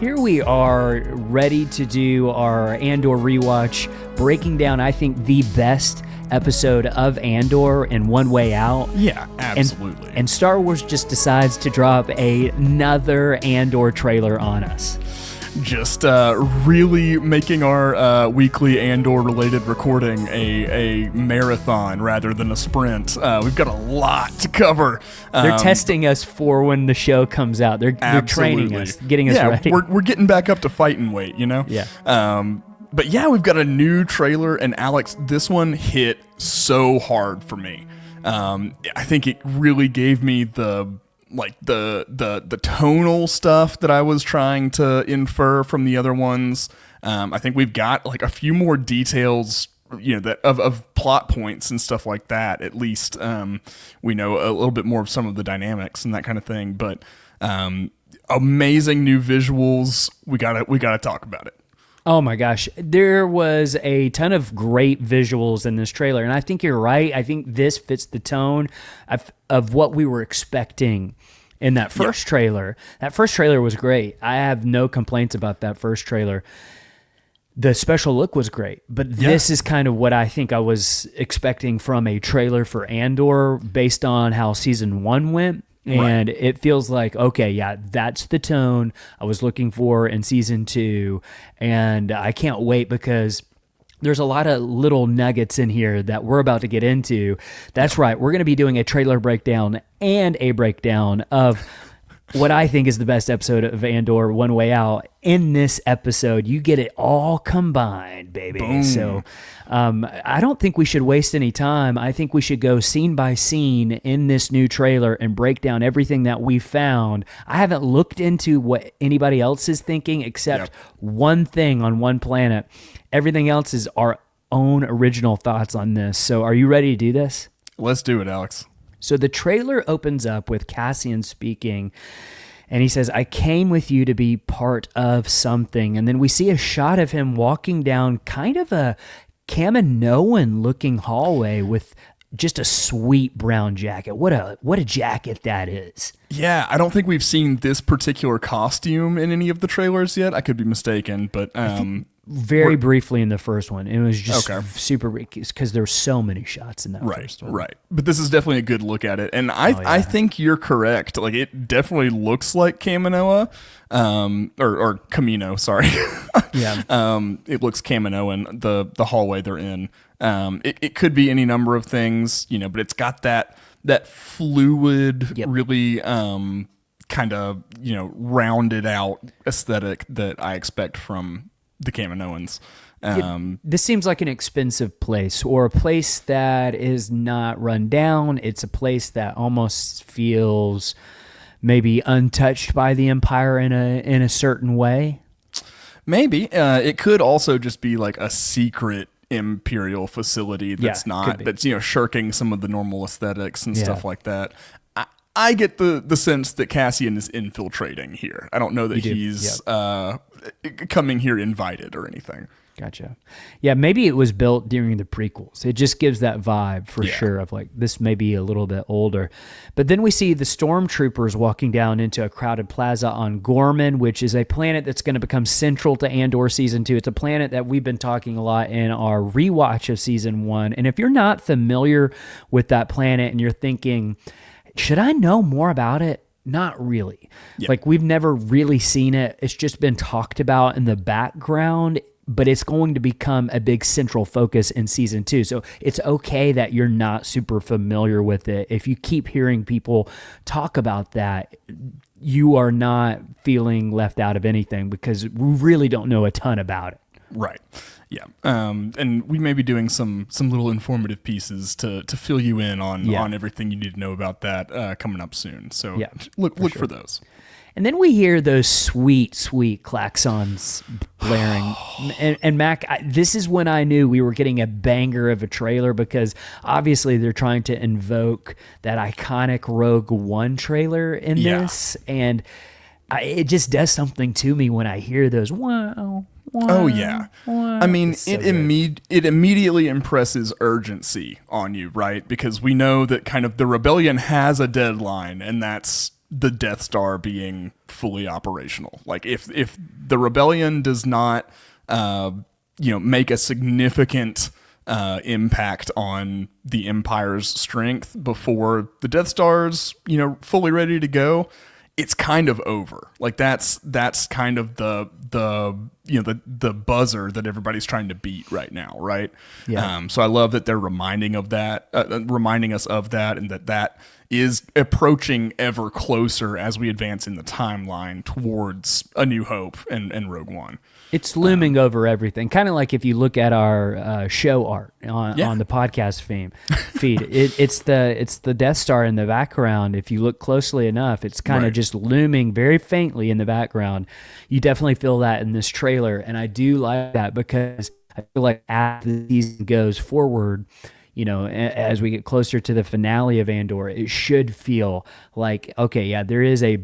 here we are ready to do our Andor rewatch, breaking down, I think, the best episode of Andor in One Way Out. Yeah, absolutely. And Star Wars just decides to drop another Andor trailer on us. Just really making our weekly Andor-related recording a marathon rather than a sprint. We've got a lot to cover. They're testing us for when the show comes out. They're training us, getting us ready. We're getting back up to fighting weight, you know? Yeah. But yeah, we've got a new trailer, and Alex, this one hit so hard for me. I think it really gave me the tonal stuff that I was trying to infer from the other ones. I think we've got like a few more details, that of plot points and stuff like that. At least we know a little bit more of some of the dynamics and that kind of thing. But amazing new visuals. We gotta talk about it. Oh my gosh, there was a ton of great visuals in this trailer, and I think you're right. I think this fits the tone of what we were expecting in that first trailer. That first trailer was great. I have no complaints about that first trailer. The special look was great, but this is kind of what I think I was expecting from a trailer for Andor based on how season 1 went. And it feels like, okay, yeah, that's the tone I was looking for in season 2. And I can't wait because there's a lot of little nuggets in here that we're about to get into. That's right. We're going to be doing a trailer breakdown and a breakdown of what I think is the best episode of Andor, One Way Out. In this episode, you get it all combined, baby. Boom. So I don't think we should waste any time. I think we should go scene by scene in this new trailer and break down everything that we found. I haven't looked into what anybody else is thinking except one thing on one planet. Everything else is our own original thoughts on this. So are you ready to do this? Let's do it, Alex. So the trailer opens up with Cassian speaking, and he says, "I came with you to be part of something." And then we see a shot of him walking down kind of a Kaminoan-looking hallway with just a sweet brown jacket. What a jacket that is. Yeah, I don't think we've seen this particular costume in any of the trailers yet. I could be mistaken, but very briefly in the first one. It was just super because there were so many shots in that first one. Right. But this is definitely a good look at it. And I think you're correct. Like, it definitely looks like Kaminoa, or Camino, sorry. Yeah. It looks Kaminoan, the hallway they're in. It could be any number of things, but it's got that fluid, really kind of, rounded out aesthetic that I expect from the Kaminoans. This seems like an expensive place, or a place that is not run down. It's a place that almost feels maybe untouched by the Empire in a certain way. Maybe. It could also just be like a secret Imperial facility that's shirking some of the normal aesthetics and stuff like that. I get the sense that Cassian is infiltrating here. I don't know that he's coming here invited or anything. Gotcha. Yeah, maybe it was built during the prequels. It just gives that vibe for sure of like, this may be a little bit older. But then we see the stormtroopers walking down into a crowded plaza on Gorman, which is a planet that's going to become central to Andor Season 2. It's a planet that we've been talking a lot in our rewatch of Season 1. And if you're not familiar with that planet and you're thinking, should I know more about it? Not really. Yeah. Like, we've never really seen it. It's just been talked about in the background, but it's going to become a big central focus in Season 2. So it's okay that you're not super familiar with it. If you keep hearing people talk about that, you are not feeling left out of anything because we really don't know a ton about it. Right. Yeah. And we may be doing some little informative pieces to fill you in on everything you need to know about that coming up soon. So look for those. And then we hear those sweet, sweet klaxons blaring. And Mac, this is when I knew we were getting a banger of a trailer, because obviously they're trying to invoke that iconic Rogue One trailer in this. And it just does something to me when I hear those, wow. Oh, yeah. Wow. I mean, it immediately impresses urgency on you, right? Because we know that kind of the rebellion has a deadline, and that's the Death Star being fully operational. Like if the rebellion does not make a significant impact on the Empire's strength before the Death Star's fully ready to go, it's kind of over. Like that's kind of the buzzer that everybody's trying to beat right now, right? Yeah. So I love that they're reminding us of that, and that is approaching ever closer as we advance in the timeline towards A New Hope and Rogue One. It's looming over everything. Kind of like if you look at our show art on the podcast feed. It's the Death Star in the background. If you look closely enough, it's kind of just looming very faintly in the background. You definitely feel that in this trailer, and I do like that because I feel like as the season goes forward, as we get closer to the finale of Andor, it should feel like, okay, yeah, there is a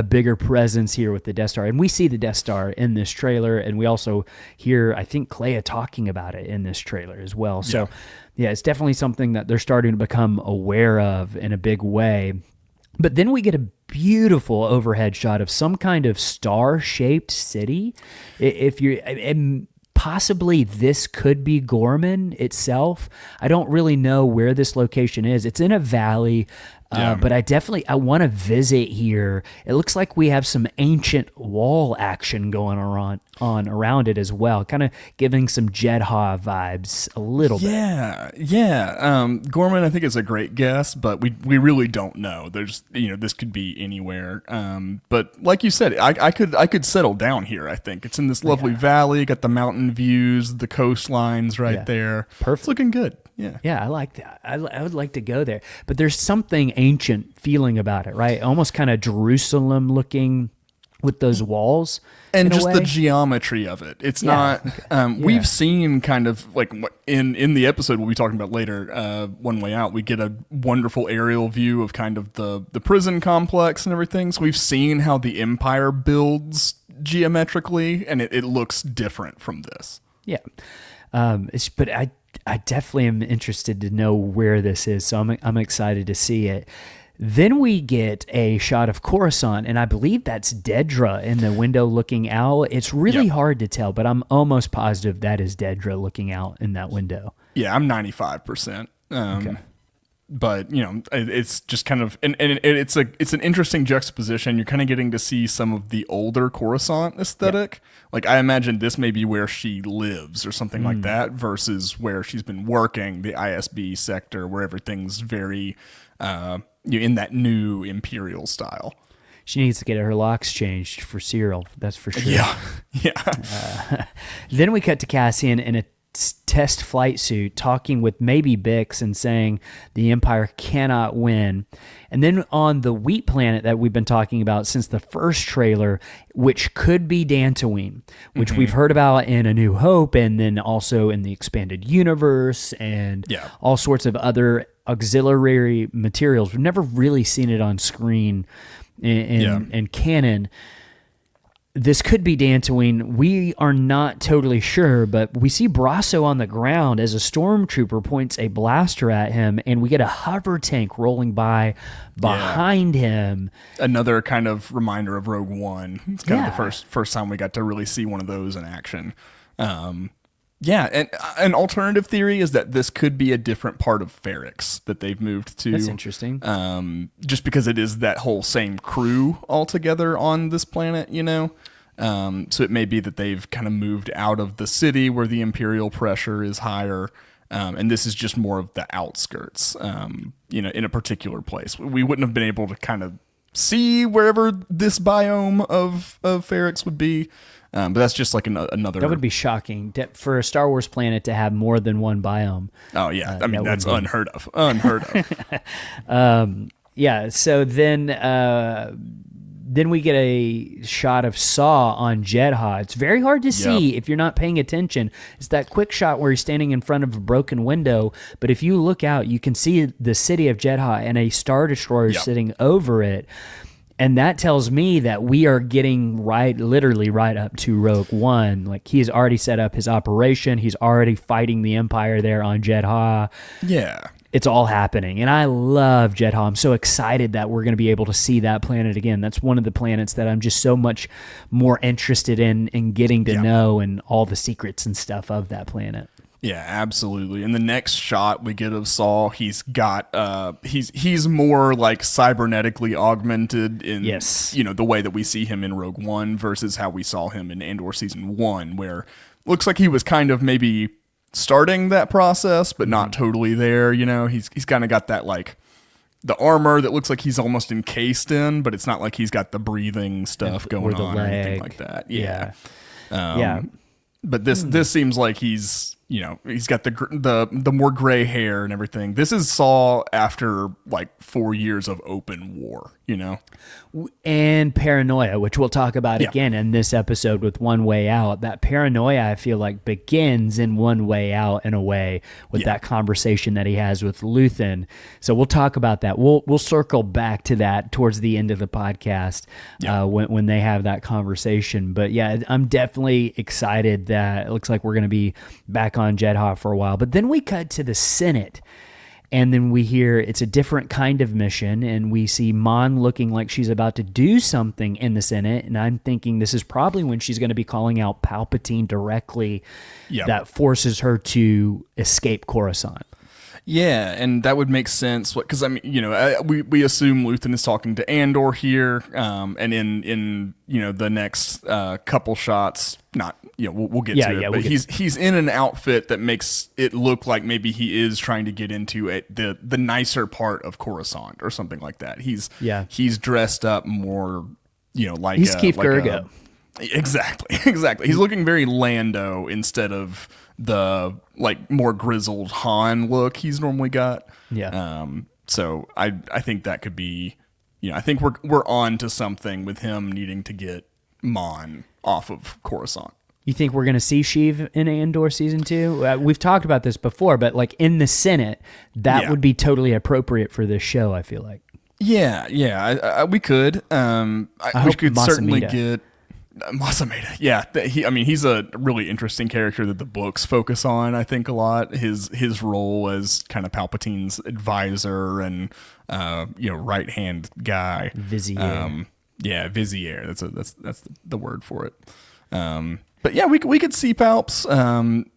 bigger presence here with the Death Star. And we see the Death Star in this trailer, and we also hear, I think, Clea talking about it in this trailer as well. So, yeah, it's definitely something that they're starting to become aware of in a big way. But then we get a beautiful overhead shot of some kind of star-shaped city. Possibly this could be Gorman itself. I don't really know where this location is. It's in a valley, but I want to visit here. It looks like we have some ancient wall action going on around it as well, kind of giving some Jedha vibes a little bit. Yeah. Gorman, I think, is a great guess, but we really don't know. There's this could be anywhere. But like you said, I could settle down here. I think it's in this lovely valley. Got the mountain views, the coastlines right there. Perfect. It's looking good. Yeah, I like that. I would like to go there. But there's something ancient feeling about it, right? Almost kind of Jerusalem looking with those walls. And just the geometry of it. It's not, we've seen kind of like in the episode we'll be talking about later, One Way Out, we get a wonderful aerial view of kind of the prison complex and everything. So we've seen how the Empire builds geometrically, and it looks different from this. Yeah. But I definitely am interested to know where this is, so I'm excited to see it. Then we get a shot of Coruscant, and I believe that's Dedra in the window looking out. It's really hard to tell, but I'm almost positive that is Dedra looking out in that window. Yeah, I'm 95%. Okay. But it's just kind of and it's an interesting juxtaposition. You're kind of getting to see some of the older Coruscant aesthetic. Like I imagine this may be where she lives or something like that, versus where she's been working, the ISB sector, where everything's very in that new Imperial style. She needs to get her locks changed for Cyril. That's for sure. Yeah. Then we cut to Cassian in a test flight suit talking with maybe Bix and saying the Empire cannot win. And then on the wheat planet that we've been talking about since the first trailer, which could be Dantooine, which we've heard about in A New Hope and then also in the expanded universe and all sorts of other auxiliary materials. We've never really seen it on screen in canon. This could be Dantooine. We are not totally sure, but we see Brasso on the ground as a stormtrooper points a blaster at him, and we get a hover tank rolling by behind him. Another kind of reminder of Rogue One. It's kind of the first time we got to really see one of those in action. And an alternative theory is that this could be a different part of Ferrix that they've moved to. That's interesting. Just because it is that whole same crew altogether on this planet, So it may be that they've kind of moved out of the city where the Imperial pressure is higher, and this is just more of the outskirts, in a particular place. We wouldn't have been able to kind of see wherever this biome of Ferrix would be. But that's just like another... That would be shocking for a Star Wars planet to have more than one biome. Oh, yeah. I mean, that's unheard of. So then we get a shot of Saw on Jedha. It's very hard to see if you're not paying attention. It's that quick shot where he's standing in front of a broken window, but if you look out, you can see the city of Jedha and a Star Destroyer sitting over it. And that tells me that we are getting literally right up to Rogue One. Like, he has already set up his operation. He's already fighting the Empire there on Jedha. Yeah. It's all happening. And I love Jedha. I'm so excited that we're going to be able to see that planet again. That's one of the planets that I'm just so much more interested in getting to know, and all the secrets and stuff of that planet. Yeah, absolutely. In the next shot we get of Saul, he's got he's more like cybernetically augmented in the way that we see him in Rogue One versus how we saw him in Andor season 1, where looks like he was kind of maybe starting that process but not totally there. He's kind of got that, like, the armor that looks like he's almost encased in, but it's not like he's got the breathing stuff going on or anything like that. Yeah. But this seems like he's got the more gray hair and everything. This is Saul after like 4 years of open war, and paranoia, which we'll talk about again in this episode with One Way Out. That paranoia, I feel like, begins in One Way Out in a way with that conversation that he has with Luthen. So we'll talk about that. We'll circle back to that towards the end of the podcast when they have that conversation. But yeah, I'm definitely excited that it looks like we're going to be back on Jedha for a while. But then we cut to the Senate. And then we hear it's a different kind of mission, and we see Mon looking like she's about to do something in the Senate, and I'm thinking this is probably when she's going to be calling out Palpatine directly that forces her to escape Coruscant. Yeah, and that would make sense because we assume Luthen is talking to Andor here, and in the next couple shots, we'll get to it, but he's in an outfit that makes it look like maybe he is trying to get into the nicer part of Coruscant or something like that. He's dressed up more, like he's Keith Gergo. Exactly. He's looking very Lando instead of the like more grizzled Han look he's normally got. So I think that could be, I think we're on to something with him needing to get Mon off of Coruscant. You think we're going to see Sheev in Andor season 2? We've talked about this before, but like in the Senate, that would be totally appropriate for this show, I feel like. Yeah, we could. We could certainly get Masameda. Yeah, he's a really interesting character that the books focus on, I think, a lot. His role as kind of Palpatine's advisor and right hand guy. Vizier. Vizier. That's the word for it. But yeah, we could see Palps.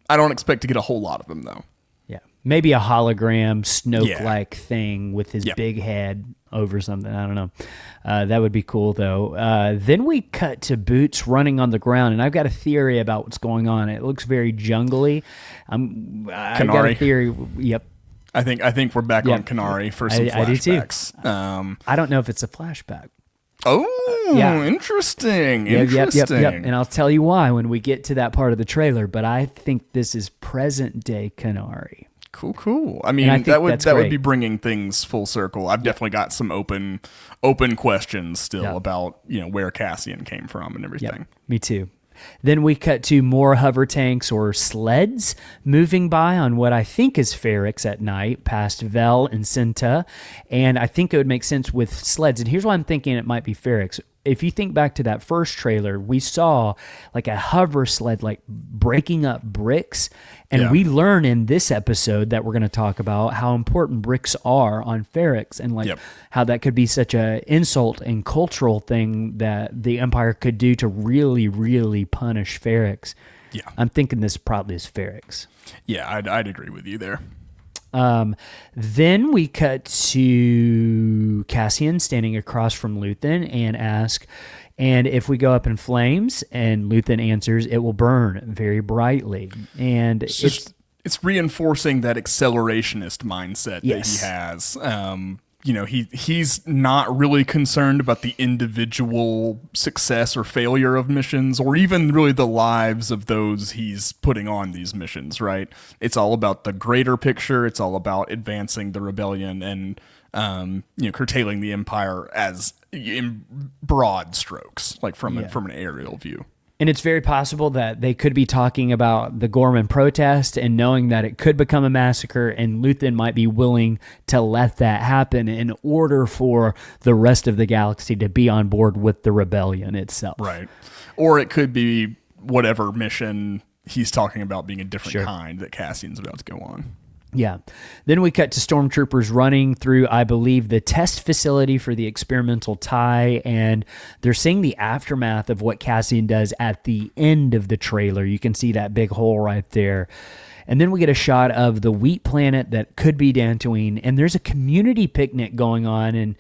I don't expect to get a whole lot of them though. Yeah, maybe a hologram Snoke-like thing with his big head over something. I don't know. That would be cool though. Then we cut to Boots running on the ground, and I've got a theory about what's going on. It looks very jungly. I've got a theory. Yep. I think we're back on Kenari for some flashbacks. I do too. I don't know if it's a flashback. Oh, interesting. Yep. And I'll tell you why when we get to that part of the trailer, but I think this is present day Kenari. Cool. I mean, that would be bringing things full circle. I've definitely got some open questions still about, where Cassian came from and everything. Yep. Me too. Then we cut to more hover tanks or sleds moving by on what I think is Ferrix at night, past Vel and Cinta. And I think it would make sense with sleds. And here's why I'm thinking it might be Ferrix. If you think back to that first trailer, we saw like a hover sled like breaking up bricks. And we learn in this episode that we're going to talk about how important bricks are on Ferrix, and like how that could be such a insult and cultural thing that the Empire could do to really, really punish Ferrix. Yeah. I'm thinking this probably is Ferrix. Yeah, I'd agree with you there. Then we cut to Cassian standing across from Luthen and ask, and if we go up in flames, and Luthen answers, it will burn very brightly. And it's reinforcing that accelerationist mindset that he has. He's not really concerned about the individual success or failure of missions, or even really the lives of those he's putting on these missions, right? It's all about the greater picture. It's all about advancing the rebellion and curtailing the Empire as in broad strokes, like from an aerial view. And it's very possible that they could be talking about the Gorman protest and knowing that it could become a massacre, and Luthen might be willing to let that happen in order for the rest of the galaxy to be on board with the rebellion itself. Right. Or it could be whatever mission he's talking about being a different kind that Cassian's about to go on. Yeah. Then we cut to stormtroopers running through, I believe, the test facility for the experimental tie, and they're seeing the aftermath of what Cassian does at the end of the trailer. You can see that big hole right there. And then we get a shot of the wheat planet that could be Dantooine, and there's a community picnic going on,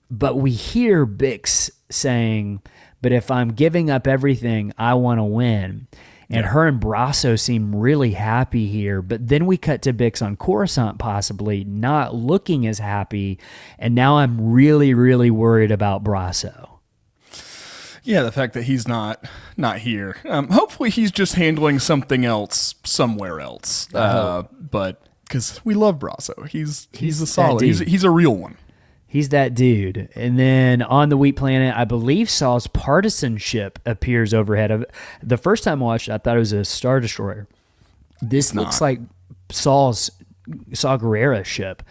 but we hear Bix saying, "But if I'm giving up everything, I want to win." And her and Brasso seem really happy here. But then we cut to Bix on Coruscant possibly not looking as happy. And now I'm really, really worried about Brasso. Yeah, the fact that he's not here. Hopefully he's just handling something else somewhere else. But because we love Brasso. He's a solid. He's a real one. He's that dude. And then on the wheat planet, I believe Saw's partisan ship appears overhead. The first time I watched it, I thought it was a Star Destroyer. This looks like Saw Gerrera's ship.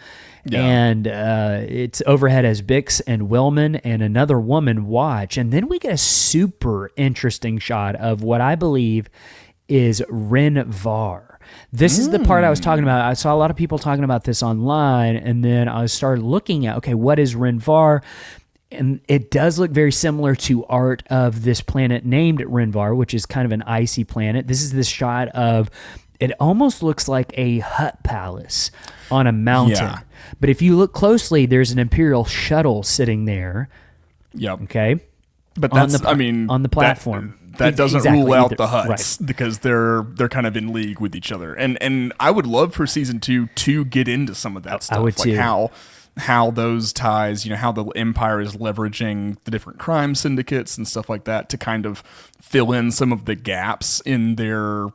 Yeah. And it's overhead as Bix and Willman and another woman watch. And then we get a super interesting shot of what I believe is Ren Var. This is the part I was talking about. I saw a lot of people talking about this online, and then I started looking at, okay, what is Ren Var? And it does look very similar to art of this planet named Ren Var, which is kind of an icy planet. This is this shot of, it almost looks like a hut palace on a mountain. Yeah. But if you look closely, there's an Imperial shuttle sitting there. Yep. Okay. But that's, on the platform. That doesn't rule out the huts because they're kind of in league with each other. And I would love for season 2 to get into some of that stuff. I would too. How those ties, how the Empire is leveraging the different crime syndicates and stuff like that to kind of fill in some of the gaps in their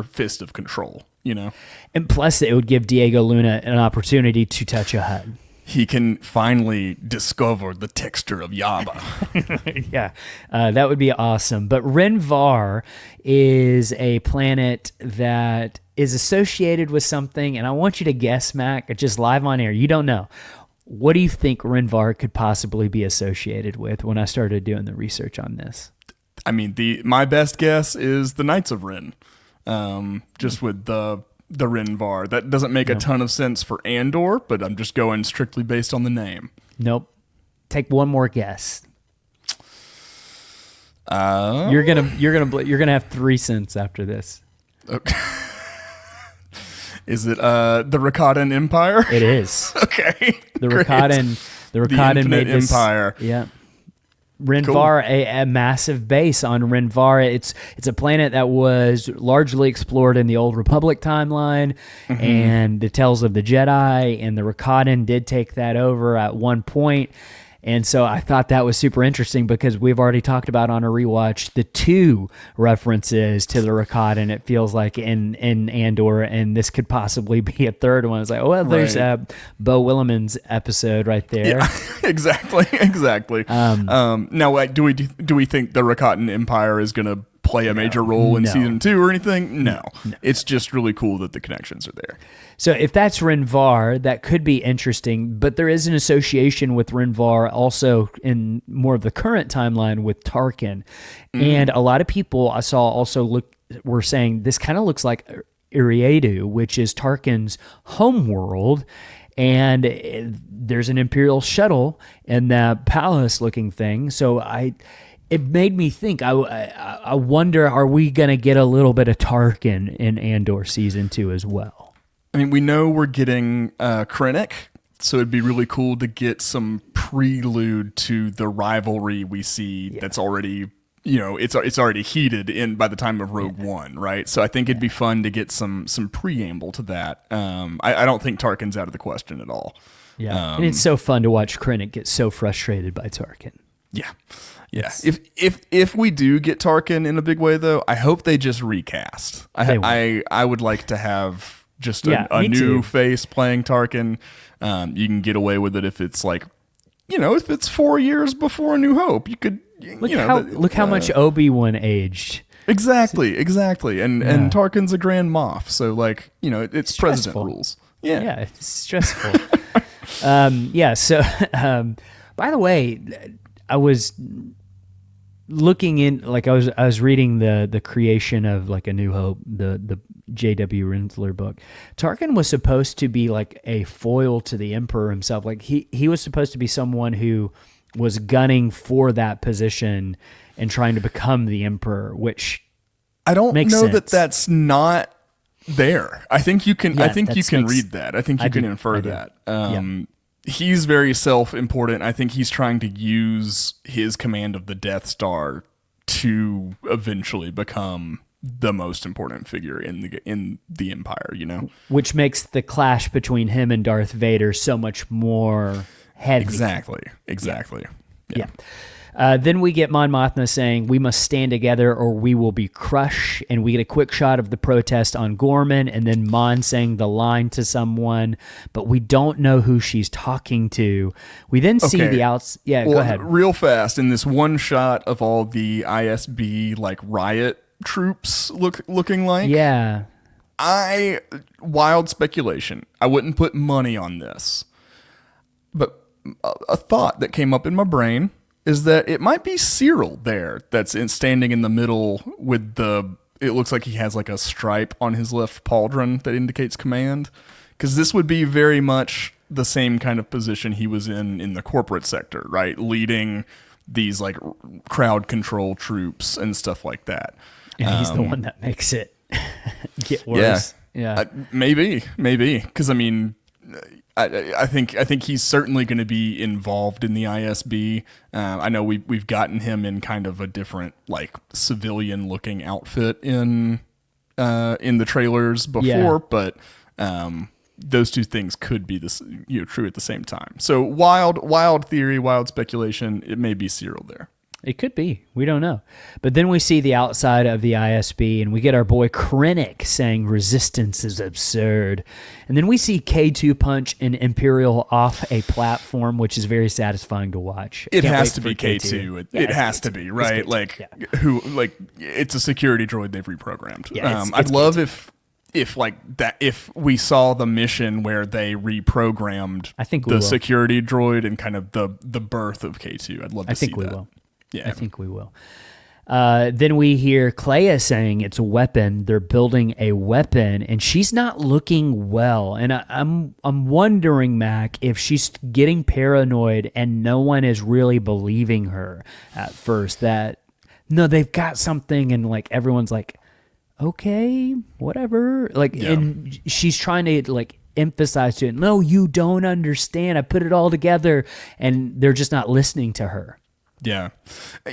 fist of control, And plus it would give Diego Luna an opportunity to touch a hut. He can finally discover the texture of Yaba. Yeah, that would be awesome. But Ren Var is a planet that is associated with something, and I want you to guess, Mac, just live on air. You don't know. What do you think Ren Var could possibly be associated with when I started doing the research on this? I mean, my best guess is the Knights of Ren, just with the Ren Var. That doesn't make a ton of sense for Andor, but I'm just going strictly based on the name. Nope. Take one more guess. You're gonna have 3 cents after this. Okay. Is it the Rakatan Empire? It is. Okay. The Rakatan made this Empire. Yeah. Ren Var, a massive base on Ren Var. It's a planet that was largely explored in the Old Republic timeline, and the Tales of the Jedi, and the Rakatan did take that over at one point. And so I thought that was super interesting because we've already talked about on a rewatch the 2 references to the Rakatan. It feels like in Andor, and this could possibly be a third one. It's like, there's Bo Williman's episode right there. Yeah, exactly. Now, do we think the Rakatan Empire is going to play a major role in season 2 or anything? No. It's just really cool that the connections are there. So if that's Ren Var, that could be interesting, but there is an association with Ren Var also in more of the current timeline with Tarkin. And a lot of people I saw also were saying this kind of looks like Eriadu, which is Tarkin's homeworld. And there's an Imperial shuttle in that palace looking thing. So it made me think, I wonder, are we going to get a little bit of Tarkin in Andor season 2 as well? I mean, we know we're getting Krennic, so it'd be really cool to get some prelude to the rivalry we see that's already, it's already heated in by the time of Rogue One, right? So I think it'd be fun to get some preamble to that. I don't think Tarkin's out of the question at all. Yeah, and it's so fun to watch Krennic get so frustrated by Tarkin. Yeah. Yeah. If we do get Tarkin in a big way, though, I hope they just recast. I would like to have just a new face playing Tarkin. You can get away with it if it's if it's 4 years before A New Hope. You Look how much Obi-Wan aged. Exactly. And Tarkin's a Grand Moff, so like, it's Stressful. president rules. Yeah, it's stressful. So by the way, I was looking in, like I was reading the creation of like A New Hope, the J.W. Rindler book. Tarkin was supposed to be like a foil to the Emperor himself. Like he was supposed to be someone who was gunning for that position and trying to become the Emperor, which I don't makes know sense. that's not there. I think you can. Yeah, I think you can makes- read that. I think you can infer I do. that. He's very self-important. I think he's trying to use his command of the Death Star to eventually become the most important figure in the Empire. Which makes the clash between him and Darth Vader so much more heavy. Exactly. Yeah. Then we get Mon Mothma saying, "We must stand together or we will be crushed." And we get a quick shot of the protest on Gorman, and then Mon saying the line to someone, but we don't know who she's talking to. We then see Okay. the outs. Yeah, Well, go ahead. real fast, in this one shot of all the ISB like riot troops looking like. Yeah. Wild speculation. I wouldn't put money on this. But a thought that came up in my brain is that it might be Cyril there that's standing in the middle with it looks like he has like a stripe on his left pauldron that indicates command. Because this would be very much the same kind of position he was in the corporate sector, right? Leading these like crowd control troops and stuff like that. And he's the one that makes it get worse. Yeah. Maybe. Because I mean, I think he's certainly going to be involved in the ISB. I know we've gotten him in kind of a different like civilian looking outfit in the trailers before, but those two things could be true at the same time. So wild theory, wild speculation. It may be Cyril there. It could be. We don't know. But then we see the outside of the ISB, and we get our boy Krennic saying resistance is absurd. And then we see K2 punch an Imperial off a platform, which is very satisfying to watch. It Can't has wait to for be K2. It has to be, right? K2. Like Yeah. who? Like it's a security droid they've reprogrammed. Yeah, I'd love if like that, if we saw the mission where they reprogrammed I think we the will. security droid and kind of the birth of K2. I'd love to see that. I think we will. Yeah. I think we will. Then we hear Clea saying it's a weapon. They're building a weapon, and she's not looking well. And I'm wondering, Mac, if she's getting paranoid and no one is really believing her at first. That no, they've got something, and like everyone's like, okay, whatever. Like, and she's trying to like emphasize to it. No, you don't understand. I put it all together, and they're just not listening to her. Yeah.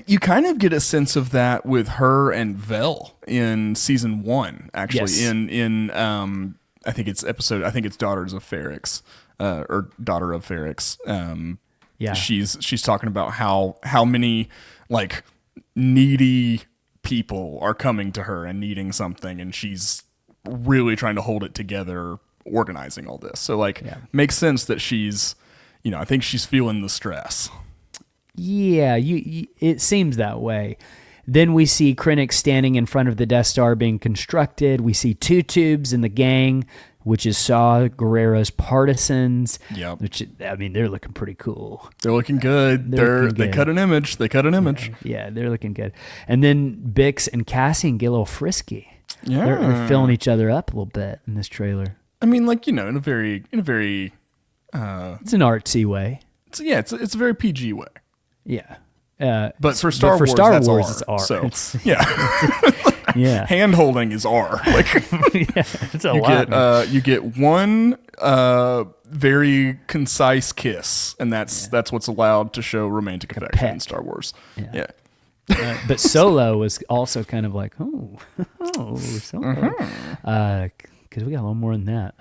You kind of get a sense of that with her and Vel in season 1, actually. Yes. In I think it's Daughters of Ferrix, or Daughter of Ferrix. Yeah. She's talking about how many like needy people are coming to her and needing something, and she's really trying to hold it together, organizing all this. So like makes sense that she's, I think she's feeling the stress. Yeah, it seems that way. Then we see Krennic standing in front of the Death Star being constructed. We see two tubes in the gang, which is Saw Gerrera's partisans. Yep. Which, I mean, they're looking pretty cool. They're looking good. They cut an image. Yeah, they're looking good. And then Bix and Cassian get a little frisky. Yeah. They're filling each other up a little bit in this trailer. I mean, like, in a very It's an artsy way. it's a very PG way. Yeah. But for Star Wars, that's it's R. So It's, yeah, yeah. hand holding is R. Like Yeah, it's a lot. Man. you get one very concise kiss, and that's what's allowed to show romantic affection in peck. Star Wars. Yeah. Yeah. But Solo was also kind of like, Solo. Because we got a little more than that.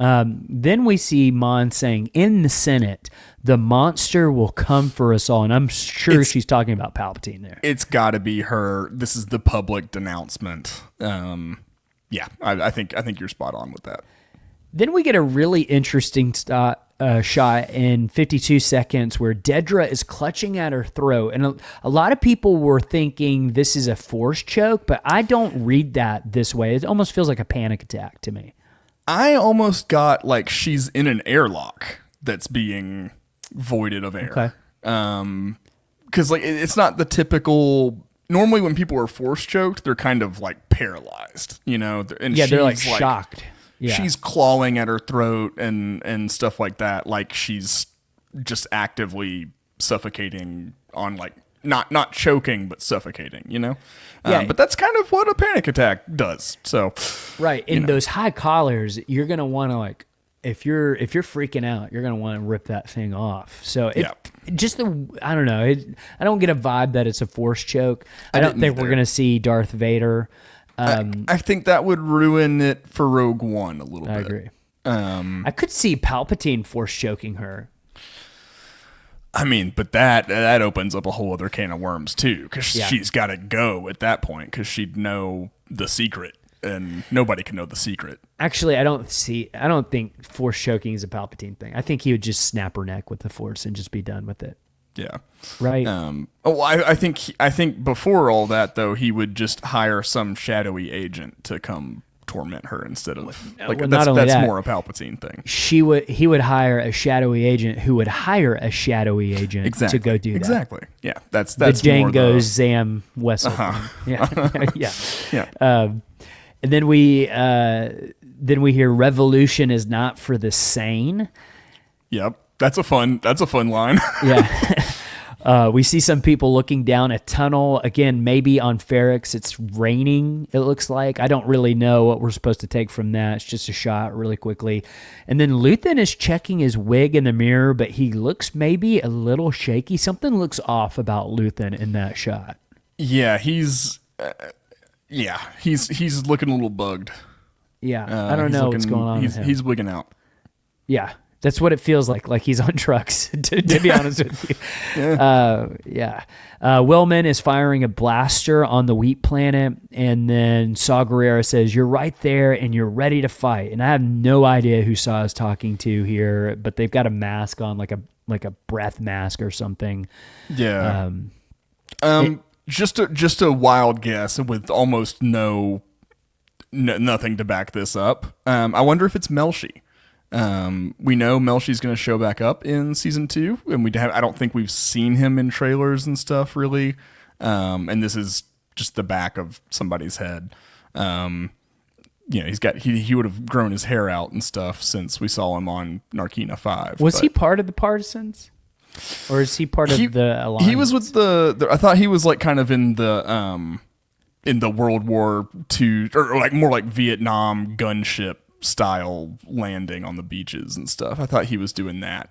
Then we see Mon saying, in the Senate, the monster will come for us all. And I'm sure she's talking about Palpatine there. It's got to be her. This is the public denouncement. Yeah, I think you're spot on with that. Then we get a really interesting shot in 52 seconds where Dedra is clutching at her throat. And a lot of people were thinking this is a force choke, but I don't read that this way. It almost feels like a panic attack to me. I almost got like she's in an airlock that's being voided of air. Okay. Because like it's not the typical. Normally, when people are force choked, they're kind of like paralyzed, you know. And yeah, they're like shocked. Yeah. She's clawing at her throat and stuff like that, like she's just actively suffocating on like not choking but suffocating, you know. Yeah, but that's kind of what a panic attack does. So right in those high collars, you're gonna want to like if you're freaking out, you're gonna want to rip that thing off. So just I don't know. I don't get a vibe that it's a force choke. I don't think we're gonna see Darth Vader. I think that would ruin it for Rogue One a little bit. I agree. I could see Palpatine force choking her. I mean, but that opens up a whole other can of worms too, because she's got to go at that point because she'd know the secret, and nobody can know the secret. Actually, I don't think force choking is a Palpatine thing. I think he would just snap her neck with the force and just be done with it. Yeah. Right. I think before all that though, he would just hire some shadowy agent to come torment her instead of that's more a Palpatine thing. He would hire a shadowy agent who would hire a shadowy agent to go do that. Exactly. Yeah. That's the Django Zam Wessel. Yeah. And then we hear revolution is not for the sane. Yep. That's a fun line. Yeah. We see some people looking down a tunnel. Again, maybe on Ferrix. It's raining, it looks like. I don't really know what we're supposed to take from that. It's just a shot really quickly. And then Luthen is checking his wig in the mirror, but he looks maybe a little shaky. Something looks off about Luthen in that shot. Yeah, he's looking a little bugged. Yeah, I don't know what's going on with him. He's wigging out. Yeah. That's what it feels like he's on drugs, to be honest with you. Yeah. Willman is firing a blaster on the wheat planet, and then Saw Gerrera says, "You're right there, and you're ready to fight." And I have no idea who Saw is talking to here, but they've got a mask on, like a breath mask or something. Yeah. Just a wild guess with almost nothing to back this up. I wonder if it's Melshi. We know Melshi's going to show back up in season 2, and I don't think we've seen him in trailers and stuff really. And this is just the back of somebody's head. He would have grown his hair out and stuff since we saw him on Narkina 5. Was he part of the Partisans? Or is he part of the Alliance? He was with I thought he was like kind of in the World War II, or like more like Vietnam gunship style landing on the beaches and stuff. I thought he was doing that.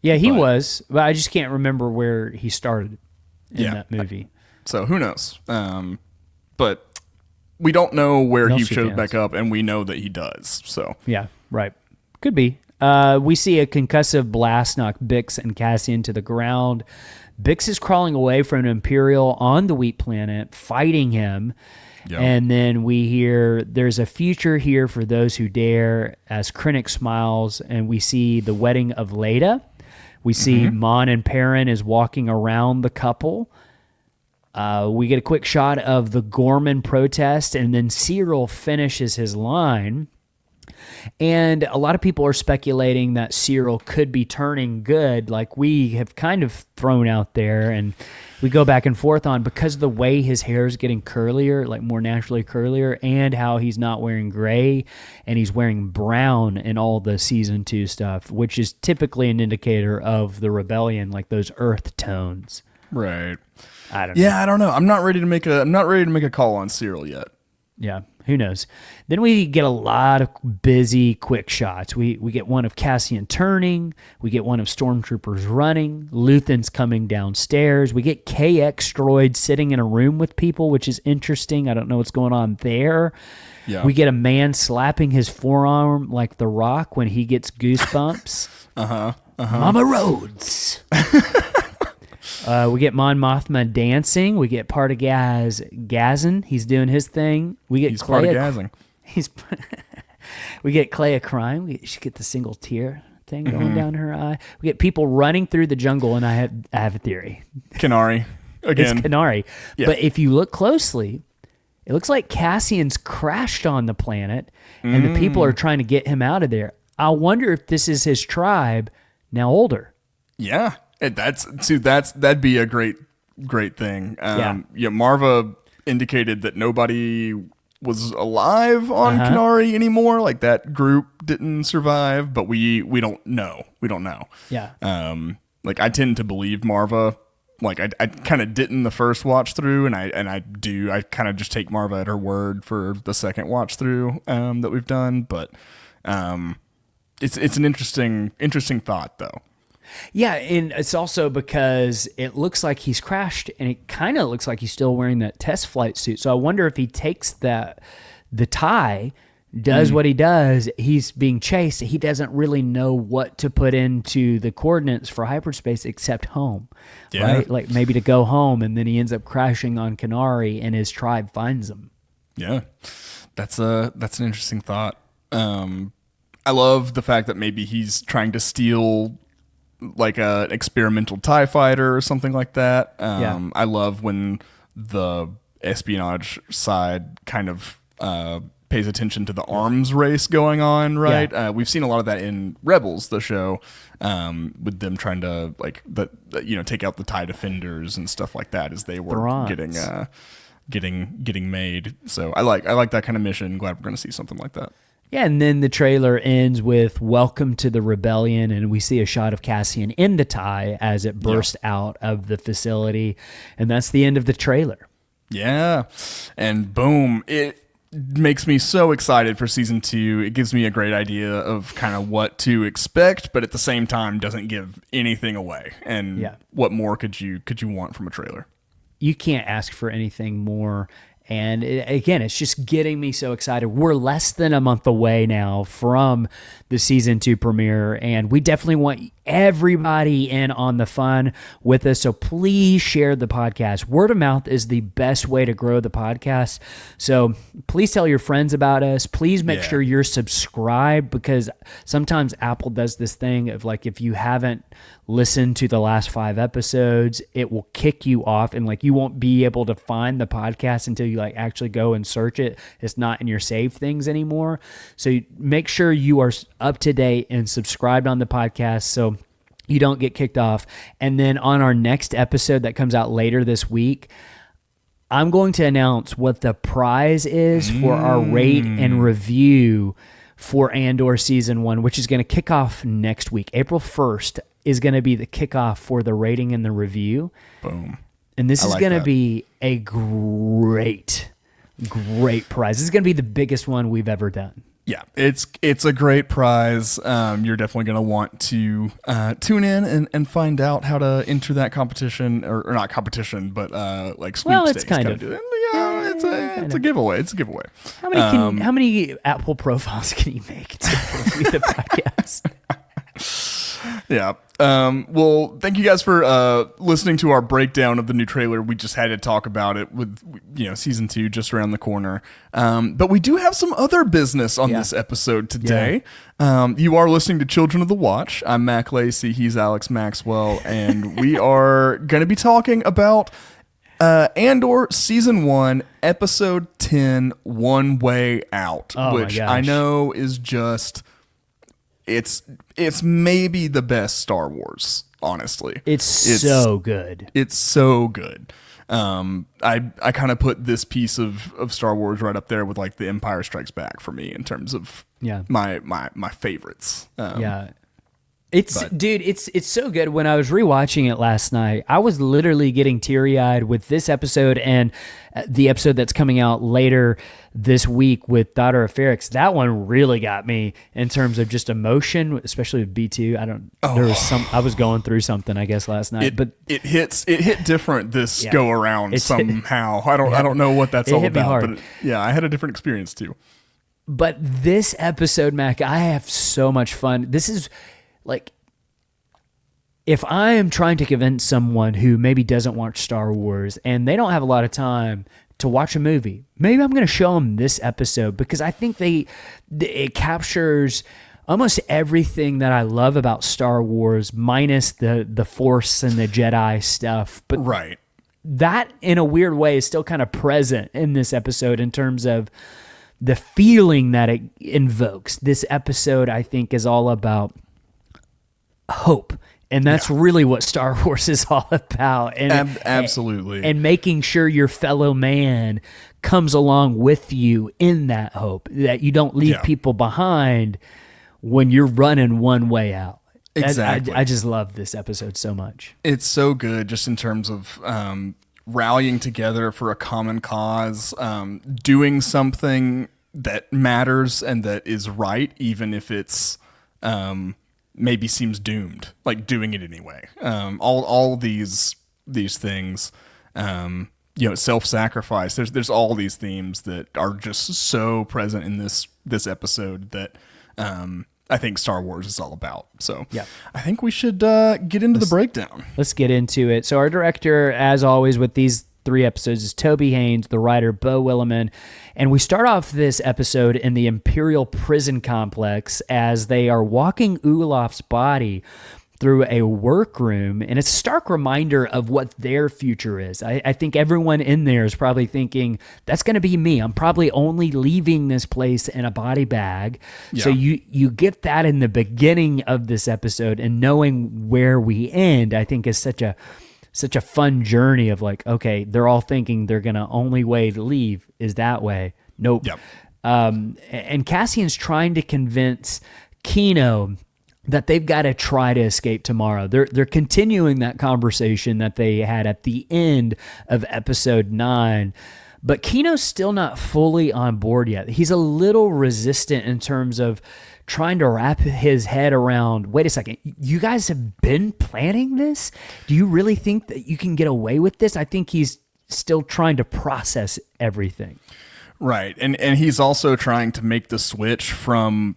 He was, but I just can't remember where he started in that movie. So who knows? But we don't know where he showed back up, and we know that he does. So yeah, right. Could be. We see a concussive blast knock Bix and Cassian to the ground. Bix is crawling away from an Imperial on the wheat planet, fighting him. Yep. And then we hear there's a future here for those who dare as Krennic smiles, and we see the wedding of Leda. We see Mon and Perrin is walking around the couple. We get a quick shot of the Gorman protest, and then Cyril finishes his line. And a lot of people are speculating that Cyril could be turning good, like we have kind of thrown out there, and we go back and forth on because of the way his hair is getting curlier, like more naturally curlier, and how he's not wearing gray and he's wearing brown in all the season 2 stuff, which is typically an indicator of the rebellion, like those earth tones. Right. I don't know. Yeah, I don't know. I'm not ready to make a call on Cyril yet. Yeah, who knows? Then we get a lot of busy, quick shots. We get one of Cassian turning. We get one of stormtroopers running. Luthen's coming downstairs. We get KX droid sitting in a room with people, which is interesting. I don't know what's going on there. Yeah. We get a man slapping his forearm like The Rock when he gets goosebumps. Mama Rhodes. We get Mon Mothma dancing. We get Partagaz gazzing. He's doing his thing. We get He's Partagazing. He's We get Clea crying. She get the single tear thing going down her eye. We get people running through the jungle, and I have a theory. Kenari again. It's Kenari. Yeah. But if you look closely, it looks like Cassian's crashed on the planet, and the people are trying to get him out of there. I wonder if this is his tribe now older. Yeah, that'd be a great thing. Marva indicated that nobody was alive on Kenari anymore. Like that group didn't survive, but we don't know. We don't know. Yeah. Like I tend to believe Marva. Like I kind of didn't the first watch through, and I kind of just take Marva at her word for the second watch through that we've done. But it's an interesting thought though. Yeah, and it's also because it looks like he's crashed, and it kind of looks like he's still wearing that test flight suit. So I wonder if he takes the tie, does what he does, he's being chased. He doesn't really know what to put into the coordinates for hyperspace except home, right? Like maybe to go home, and then he ends up crashing on Kenari, and his tribe finds him. Yeah, that's an interesting thought. I love the fact that maybe he's trying to steal like an experimental TIE fighter or something like that. I love when the espionage side kind of pays attention to the arms race going on, right? Yeah. We've seen a lot of that in Rebels, the show, with them trying to take out the TIE defenders and stuff like that as they were getting made. So I like that kind of mission. Glad we're going to see something like that. Yeah, and then the trailer ends with "Welcome to the Rebellion," and we see a shot of Cassian in the TIE as it bursts out of the facility, and that's the end of the trailer. Yeah, and boom, it makes me so excited for season 2. It gives me a great idea of kind of what to expect, but at the same time doesn't give anything away. And what more could you want from a trailer? You can't ask for anything more. And again, it's just getting me so excited. We're less than a month away now from the season 2 premiere, and we definitely want everybody in on the fun with us. So please share the podcast. Word of mouth is the best way to grow the podcast. So please tell your friends about us. Please make sure you're subscribed, because sometimes Apple does this thing of like, if you haven't listened to the last 5 episodes, it will kick you off, and like you won't be able to find the podcast until you like actually go and search it. It's not in your saved things anymore. So make sure you are up to date and subscribed on the podcast so you don't get kicked off. And then on our next episode that comes out later this week, I'm going to announce what the prize is for our rate and review for Andor Season 1, which is going to kick off next week. April 1st is going to be the kickoff for the rating and the review. Boom. And this is going to be a great prize. This is going to be the biggest one we've ever done. Yeah, it's a great prize. You're definitely going to want to tune in and find out how to enter that competition, or not competition, but like sweepstakes. Well, it's kind of. It's a giveaway. It's a giveaway. How many Apple profiles can you make to review the podcast? Yeah. Well, thank you guys for listening to our breakdown of the new trailer. We just had to talk about it with, season 2 just around the corner. But we do have some other business on this episode today. Yeah. You are listening to Children of the Watch. I'm Mac Lacey. He's Alex Maxwell. And we are going to be talking about Andor Season 1, Episode 10, One Way Out, which I know is just... It's maybe the best Star Wars, honestly. It's so good. It's so good. I kind of put this piece of Star Wars right up there with like The Empire Strikes Back for me in terms of my favorites. It's so good. When I was rewatching it last night, I was literally getting teary-eyed with this episode and the episode that's coming out later this week with Daughter of Ferrix. That one really got me in terms of just emotion, especially with B2. I was going through something, I guess, last night. But it hit different this go around somehow. I don't know what that's all about. But I had a different experience too. But this episode, Mac, I have so much fun. This is like, if I am trying to convince someone who maybe doesn't watch Star Wars and they don't have a lot of time to watch a movie, maybe I'm going to show them this episode, because I think it captures almost everything that I love about Star Wars, minus the Force and the Jedi stuff. But Right. that, in a weird way, is still kind of present in this episode in terms of the feeling that it invokes. This episode, I think, is all about hope. And that's really what Star Wars is all about. And Absolutely. And making sure your fellow man comes along with you in that hope, that you don't leave people behind when you're running one way out. Exactly. I just love this episode so much. It's so good just in terms of rallying together for a common cause, doing something that matters and that is right, even if it's maybe seems doomed, like doing it anyway. All these things, self-sacrifice. There's all these themes that are just so present in this episode that I think Star Wars is all about. So I think we should get into the breakdown. Let's get into it. So our director, as always with these 3 episodes, is Toby Haynes, the writer Beau Willimon. And we start off this episode in the Imperial prison complex as they are walking Ulaf's body through a workroom, and it's a stark reminder of what their future is. I think everyone in there is probably thinking, that's going to be me. I'm probably only leaving this place in a body bag. Yeah. So you get that in the beginning of this episode, and knowing where we end, I think is such a fun journey of like, okay, they're all thinking they're going to only way to leave is that way. Nope. Yep. And Cassian's trying to convince Kino that they've got to try to escape tomorrow. They're continuing that conversation that they had at the end of episode 9, but Kino's still not fully on board yet. He's a little resistant in terms of trying to wrap his head around, wait a second, you guys have been planning this? Do you really think that you can get away with this? I think he's still trying to process everything. Right. And he's also trying to make the switch from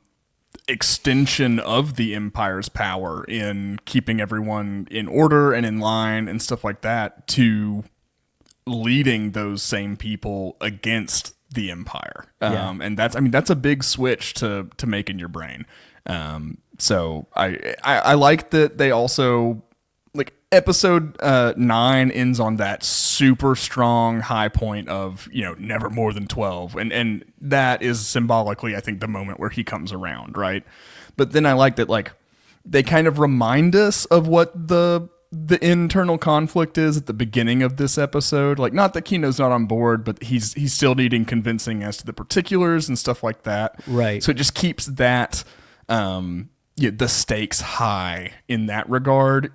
extension of the Empire's power in keeping everyone in order and in line and stuff like that to leading those same people against the Empire. And that's a big switch to make in your brain. So I like that they also, like, episode 9 ends on that super strong high point of, never more than 12. And that is symbolically, I think, the moment where he comes around, right? But then I like that, like, they kind of remind us of what the internal conflict is at the beginning of this episode. Like, not that Kino's not on board, but he's still needing convincing as to the particulars and stuff like that. Right. So it just keeps that the stakes high in that regard,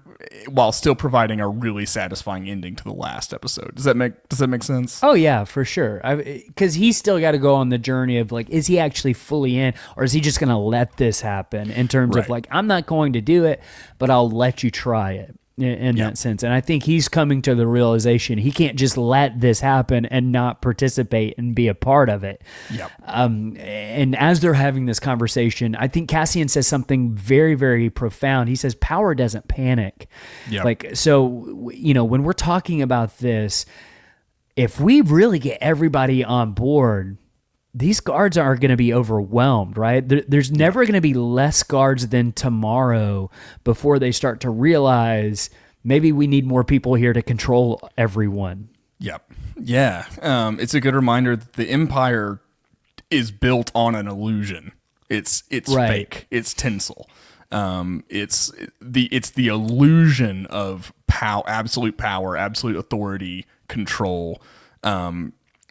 while still providing a really satisfying ending to the last episode. Does that make sense? Oh yeah, for sure. Because he's still got to go on the journey of, like, is he actually fully in, or is he just going to let this happen in terms of, like, I'm not going to do it, but I'll let you try it. In that sense. And I think he's coming to the realization he can't just let this happen and not participate and be a part of it. Yep. And as they're having this conversation, I think Cassian says something very, very profound. He says, power doesn't panic. Yep. Like, so, when we're talking about this, if we really get everybody on board, these guards are going to be overwhelmed, right? There's never going to be less guards than tomorrow before they start to realize maybe we need more people here to control everyone. Yep. Yeah. It's a good reminder that the Empire is built on an illusion. It's right. Fake. It's tinsel. It's the illusion of absolute power, absolute authority, control.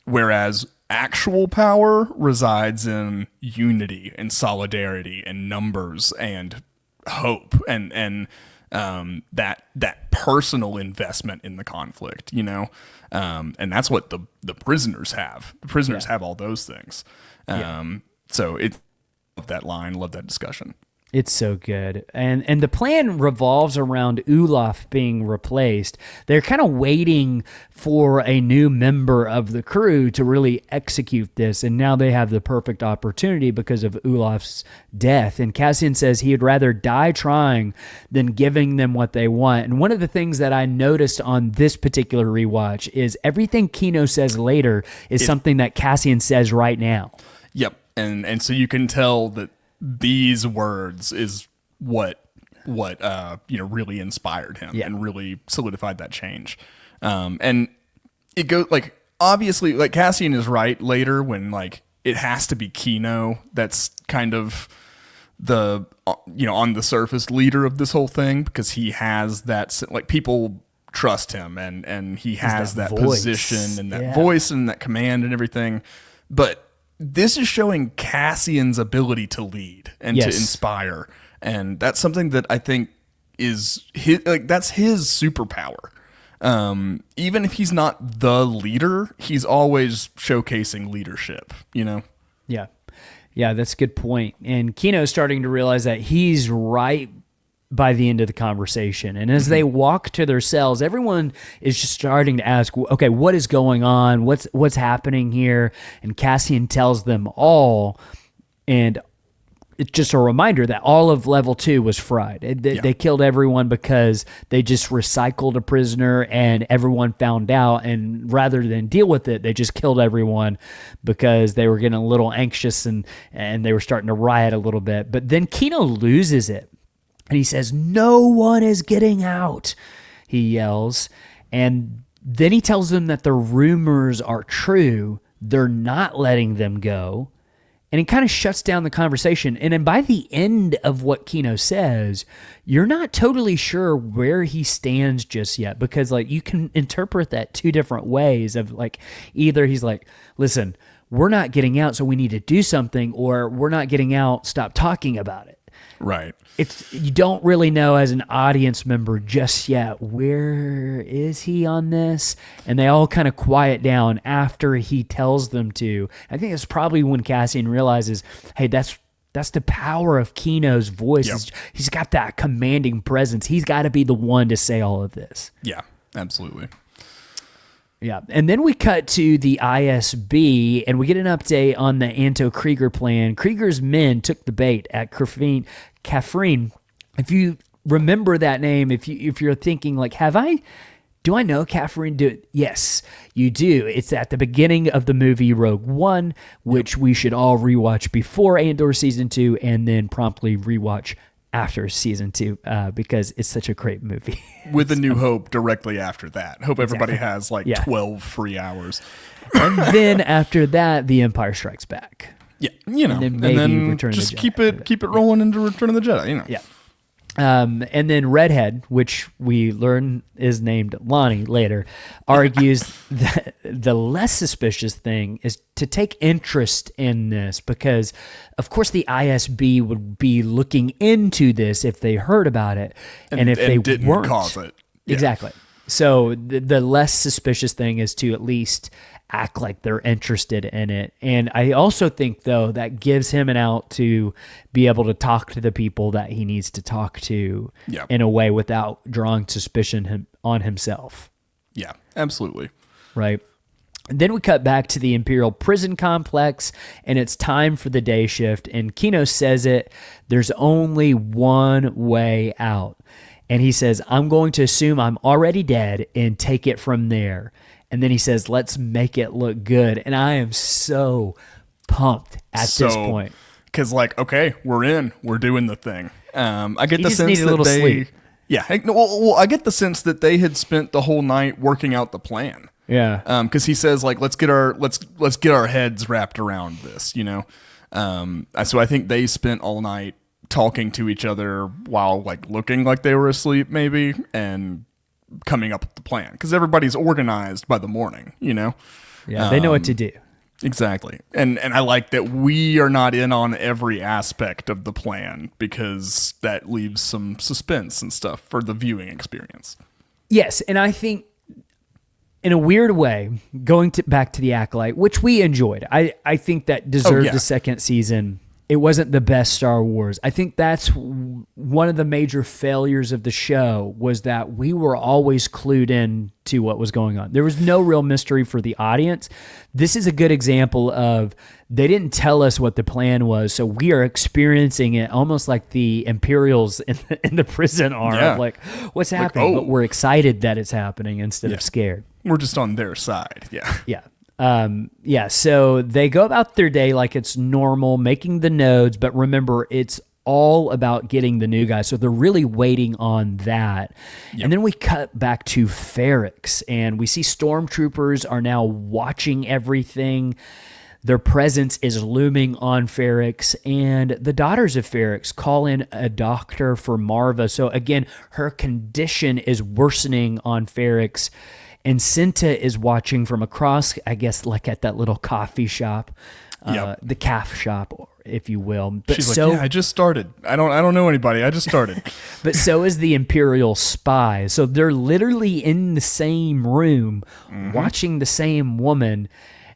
Whereas actual power resides in unity and solidarity and numbers and hope and that personal investment in the conflict, and that's what the prisoners have. The prisoners have all those things. So love that line, love that discussion. It's so good. And the plan revolves around Olaf being replaced. They're kind of waiting for a new member of the crew to really execute this. And now they have the perfect opportunity because of Olaf's death. And Cassian says he'd rather die trying than giving them what they want. And one of the things that I noticed on this particular rewatch is everything Kino says later is something that Cassian says right now. Yep. And so you can tell that these words is what really inspired him and really solidified that change. And it goes like, obviously, like Cassian is right later when like it has to be Kino that's kind of the on the surface leader of this whole thing, because he has that, like, people trust him and he has that position and that voice and that command and everything. But this is showing Cassian's ability to lead and to inspire. And that's something that I think is that's his superpower. Even if he's not the leader, he's always showcasing leadership, Yeah. Yeah, that's a good point. And Kino's starting to realize that he's right by the end of the conversation. And as they walk to their cells, everyone is just starting to ask, okay, what is going on? What's happening here? And Cassian tells them all. And it's just a reminder that all of level 2 was fried. They killed everyone because they just recycled a prisoner and everyone found out. And rather than deal with it, they just killed everyone because they were getting a little anxious and they were starting to riot a little bit. But then Kino loses it. And he says, "No one is getting out," he yells. And then he tells them that the rumors are true. They're not letting them go. And it kind of shuts down the conversation. And then by the end of what Kino says, you're not totally sure where he stands just yet, because like you can interpret that two different ways of like, either he's like, listen, we're not getting out, so we need to do something, or we're not getting out, stop talking about it. Right. You don't really know as an audience member just yet, where is he on this? And they all kind of quiet down after he tells them to. I think that's probably when Cassian realizes, hey, that's the power of Kino's voice. Yep. He's got that commanding presence. He's got to be the one to say all of this. Yeah, absolutely. Yeah, and then we cut to the ISB, and we get an update on the Anto Krieger plan. Krieger's men took the bait at Kafrine. If you remember that name, if you're thinking like, do I know Kafrine? Yes, you do. It's at the beginning of the movie Rogue One, which we should all rewatch before Andor Season 2, and then promptly rewatch after Season 2, because it's such a great movie. With A New Hope directly after that. Hope everybody has 12 free hours. And then after that, The Empire Strikes Back. Yeah, and then Return of the Jedi. keep it rolling into Return of the Jedi, Yeah. And then Redhead, which we learn is named Lonnie later, argues that the less suspicious thing is to take interest in this, because, of course, the ISB would be looking into this if they heard about it, and if they didn't weren't cause it. Yeah. Exactly. So the less suspicious thing is to at least act like they're interested in it. And I also think, though, that gives him an out to be able to talk to the people that he needs to talk to in a way without drawing suspicion on himself. Yeah, absolutely. Right. And then we cut back to the Imperial prison complex, and it's time for the day shift. And Kino says it, there's only one way out. And he says, I'm going to assume I'm already dead and take it from there. And then he says, let's make it look good. And I am so pumped at this point. Because, okay, we're in. We're doing the thing. I get He the just sense needed a that little sleep. Yeah. Well, I get the sense that they had spent the whole night working out the plan. Yeah. Because he says, let's get our heads wrapped around this, So I think they spent all night talking to each other while, looking like they were asleep, maybe, and coming up with the plan, because everybody's organized by the morning, Yeah, they know what to do. Exactly. And I like that we are not in on every aspect of the plan, because that leaves some suspense and stuff for the viewing experience. Yes, and I think in a weird way, going back to the Acolyte, which we enjoyed, I think that deserved a second season. it wasn't the best Star Wars. I think that's one of the major failures of the show, was that we were always clued in to what was going on. There was no real mystery for the audience. This is a good example of, they didn't tell us what the plan was, so we are experiencing it almost like the Imperials in the prison are. Yeah. Like, what's happening? oh. But we're excited that it's happening instead of scared. We're just on their side. Yeah. Yeah. So they go about their day like it's normal, making the nodes, but remember, it's all about getting the new guy. So they're really waiting on that. Yep. And then we cut back to Ferrix, and we see stormtroopers are now watching everything. Their presence is looming on Ferrix, and the daughters of Ferrix call in a doctor for Marva. So again, her condition is worsening on Ferrix. And Cinta is watching from across, I guess, like at that little coffee shop, the calf shop, if you will. But she's like, I just started. I don't know anybody. I just started. But so is the Imperial spy. So they're literally in the same room, watching the same woman.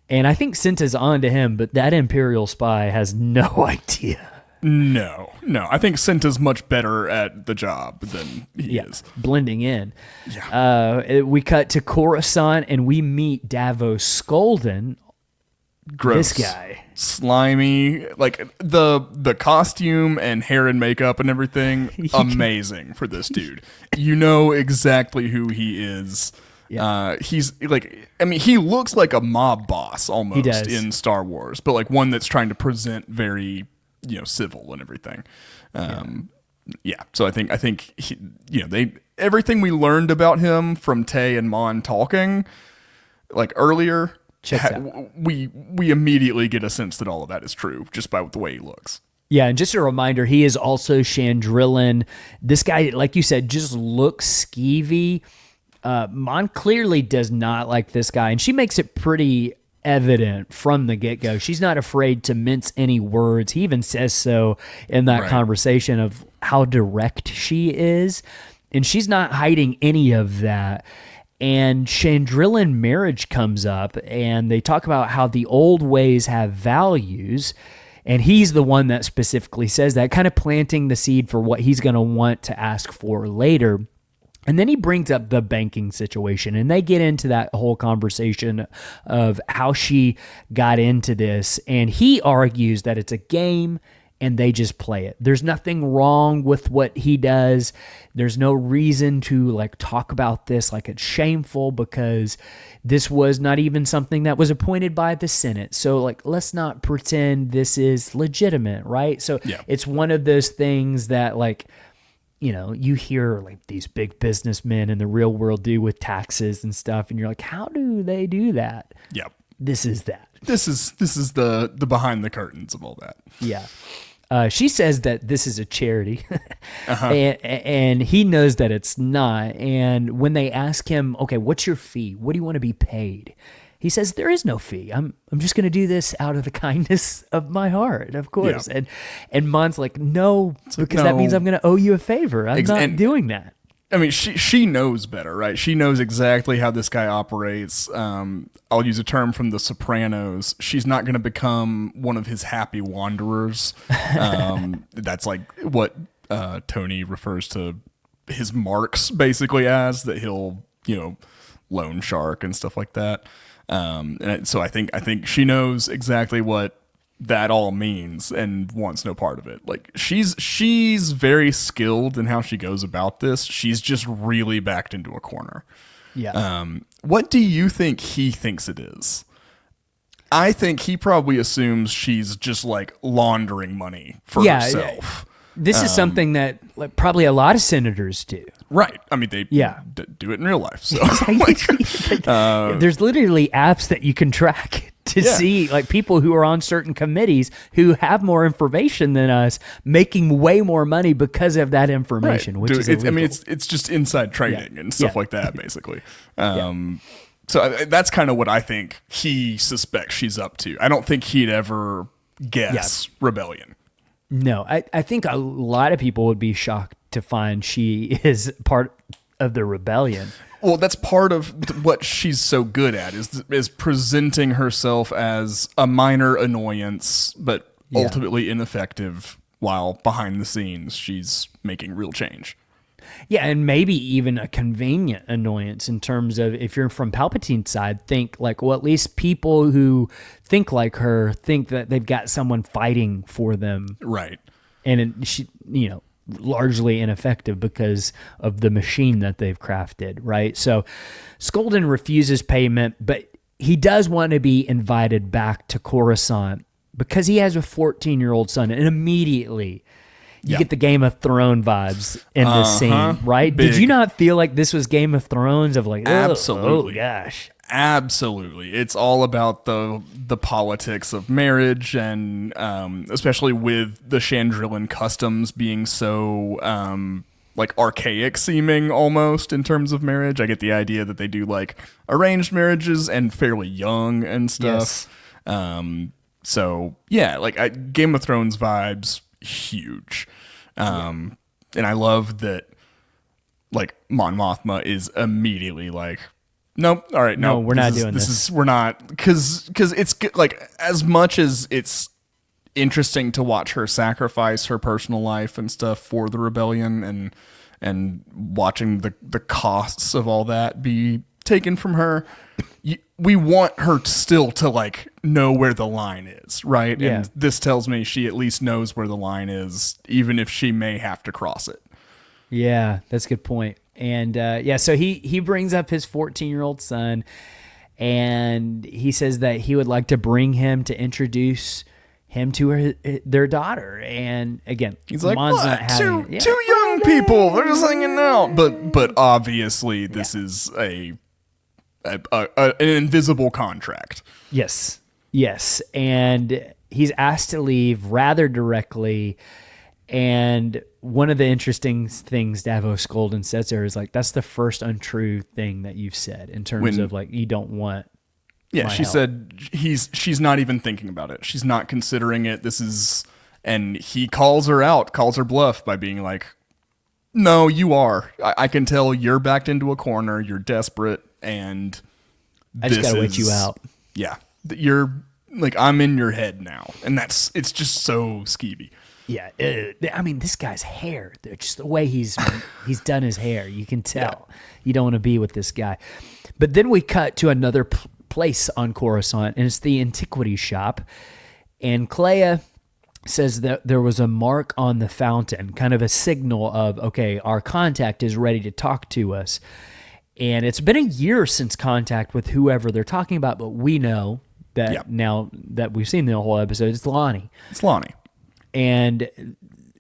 And I think Cinta's on to him, but that Imperial spy has no idea. No. I think Cinta's much better at the job than he is. Blending in. Yeah. We cut to Coruscant, and we meet Davos Skolden. Gross. This guy. Slimy. Like, the costume and hair and makeup and everything, amazing for this dude. You know exactly who he is. Yeah. He's like, I mean, he looks like a mob boss almost in Star Wars, but like one that's trying to present very, civil and everything. So I think he, everything we learned about him from Tay and Mon talking like earlier, we immediately get a sense that all of that is true just by the way he looks. Yeah, and just a reminder, he is also Chandrillan. This guy, like you said, just looks skeevy. Mon clearly does not like this guy, and she makes it pretty evident from the get-go. She's not afraid to mince any words. He even says so in that conversation of how direct she is, and she's not hiding any of that. And Chandrillan marriage comes up, and they talk about how the old ways have values, and he's the one that specifically says that, kind of planting the seed for what he's going to want to ask for later. And then he brings up the banking situation, and they get into that whole conversation of how she got into this. And he argues that it's a game and they just play it. There's nothing wrong with what he does. There's no reason to like talk about this like it's shameful, because this was not even something that was appointed by the Senate. So like, let's not pretend this is legitimate, right? So it's one of those things that like, you hear like these big businessmen in the real world do with taxes and stuff, and you're like, how do they do that? Yep. This is that. This is the behind the curtains of all that. Yeah. She says that this is a charity, and he knows that it's not. And when they ask him, okay, what's your fee? What do you want to be paid? He says, there is no fee. I'm just going to do this out of the kindness of my heart, of course. Yeah. And Mon's like, no, because that means I'm going to owe you a favor. I'm not doing that. I mean, she knows better, right? She knows exactly how this guy operates. I'll use a term from The Sopranos. She's not going to become one of his happy wanderers. That's like what Tony refers to his marks basically as, that he'll, loan shark and stuff like that. And so I think she knows exactly what that all means and wants no part of it. Like she's very skilled in how she goes about this. She's just really backed into a corner. Yeah. What do you think he thinks it is? I think he probably assumes she's just like laundering money for herself. This is something that like, probably a lot of senators do. Right. I mean, they do it in real life. So there's literally apps that you can track to see like people who are on certain committees who have more information than us making way more money because of that information, which is illegal. I mean, it's just inside trading and stuff like that, basically. So that's kind of what I think he suspects she's up to. I don't think he'd ever guess rebellion. No, I think a lot of people would be shocked to find she is part of the rebellion. Well, that's part of what she's so good at is presenting herself as a minor annoyance, but ultimately ineffective, while behind the scenes she's making real change. Yeah, and maybe even a convenient annoyance in terms of, if you're from Palpatine's side, think like, well, at least people who think like her think that they've got someone fighting for them. Right. And she, largely ineffective because of the machine that they've crafted, right? So Skolden refuses payment, but he does want to be invited back to Coruscant because he has a 14-year-old son, and immediately you get the Game of Thrones vibes in this scene, right? Big. Did you not feel like this was Game of Thrones of like, Absolutely. oh gosh. Absolutely. It's all about the politics of marriage, and especially with the Chandrilan customs being so like archaic seeming almost in terms of marriage. I get the idea that they do like arranged marriages and fairly young and stuff. Yes. So yeah, like Game of Thrones vibes, huge. And I love that like Mon Mothma is immediately like, nope. All right. No, we're not doing this. We're not, because it's like, as much as it's interesting to watch her sacrifice her personal life and stuff for the rebellion, and watching the costs of all that be taken from her, we want her still to like know where the line is, right? Yeah. And this tells me she at least knows where the line is, even if she may have to cross it. Yeah, that's a good point. And so he brings up his 14-year-old son, and he says that he would like to bring him to introduce him to their daughter. And again, he's like, Mon's what? not having it. Two young people, they're just hanging out. But obviously this is an invisible contract. Yes. And he's asked to leave rather directly. And one of the interesting things Davos Skolden says there is like, that's the first untrue thing that you've said in terms of like, you don't want. Yeah, she said she's not even thinking about it. She's not considering it. And he calls her bluff by being like, no, you are. I can tell you're backed into a corner. You're desperate. And I just got to wait you out. Yeah. You're like, I'm in your head now. And it's just so skeevy. Yeah, I mean, this guy's hair, just the way he's done his hair, you can tell. You don't want to be with this guy. But then we cut to another place on Coruscant, and it's the antiquity shop. And Clea says that there was a mark on the fountain, kind of a signal of, okay, our contact is ready to talk to us. And it's been a year since contact with whoever they're talking about, but we know that now that we've seen the whole episode, it's Lonnie. It's Lonnie. And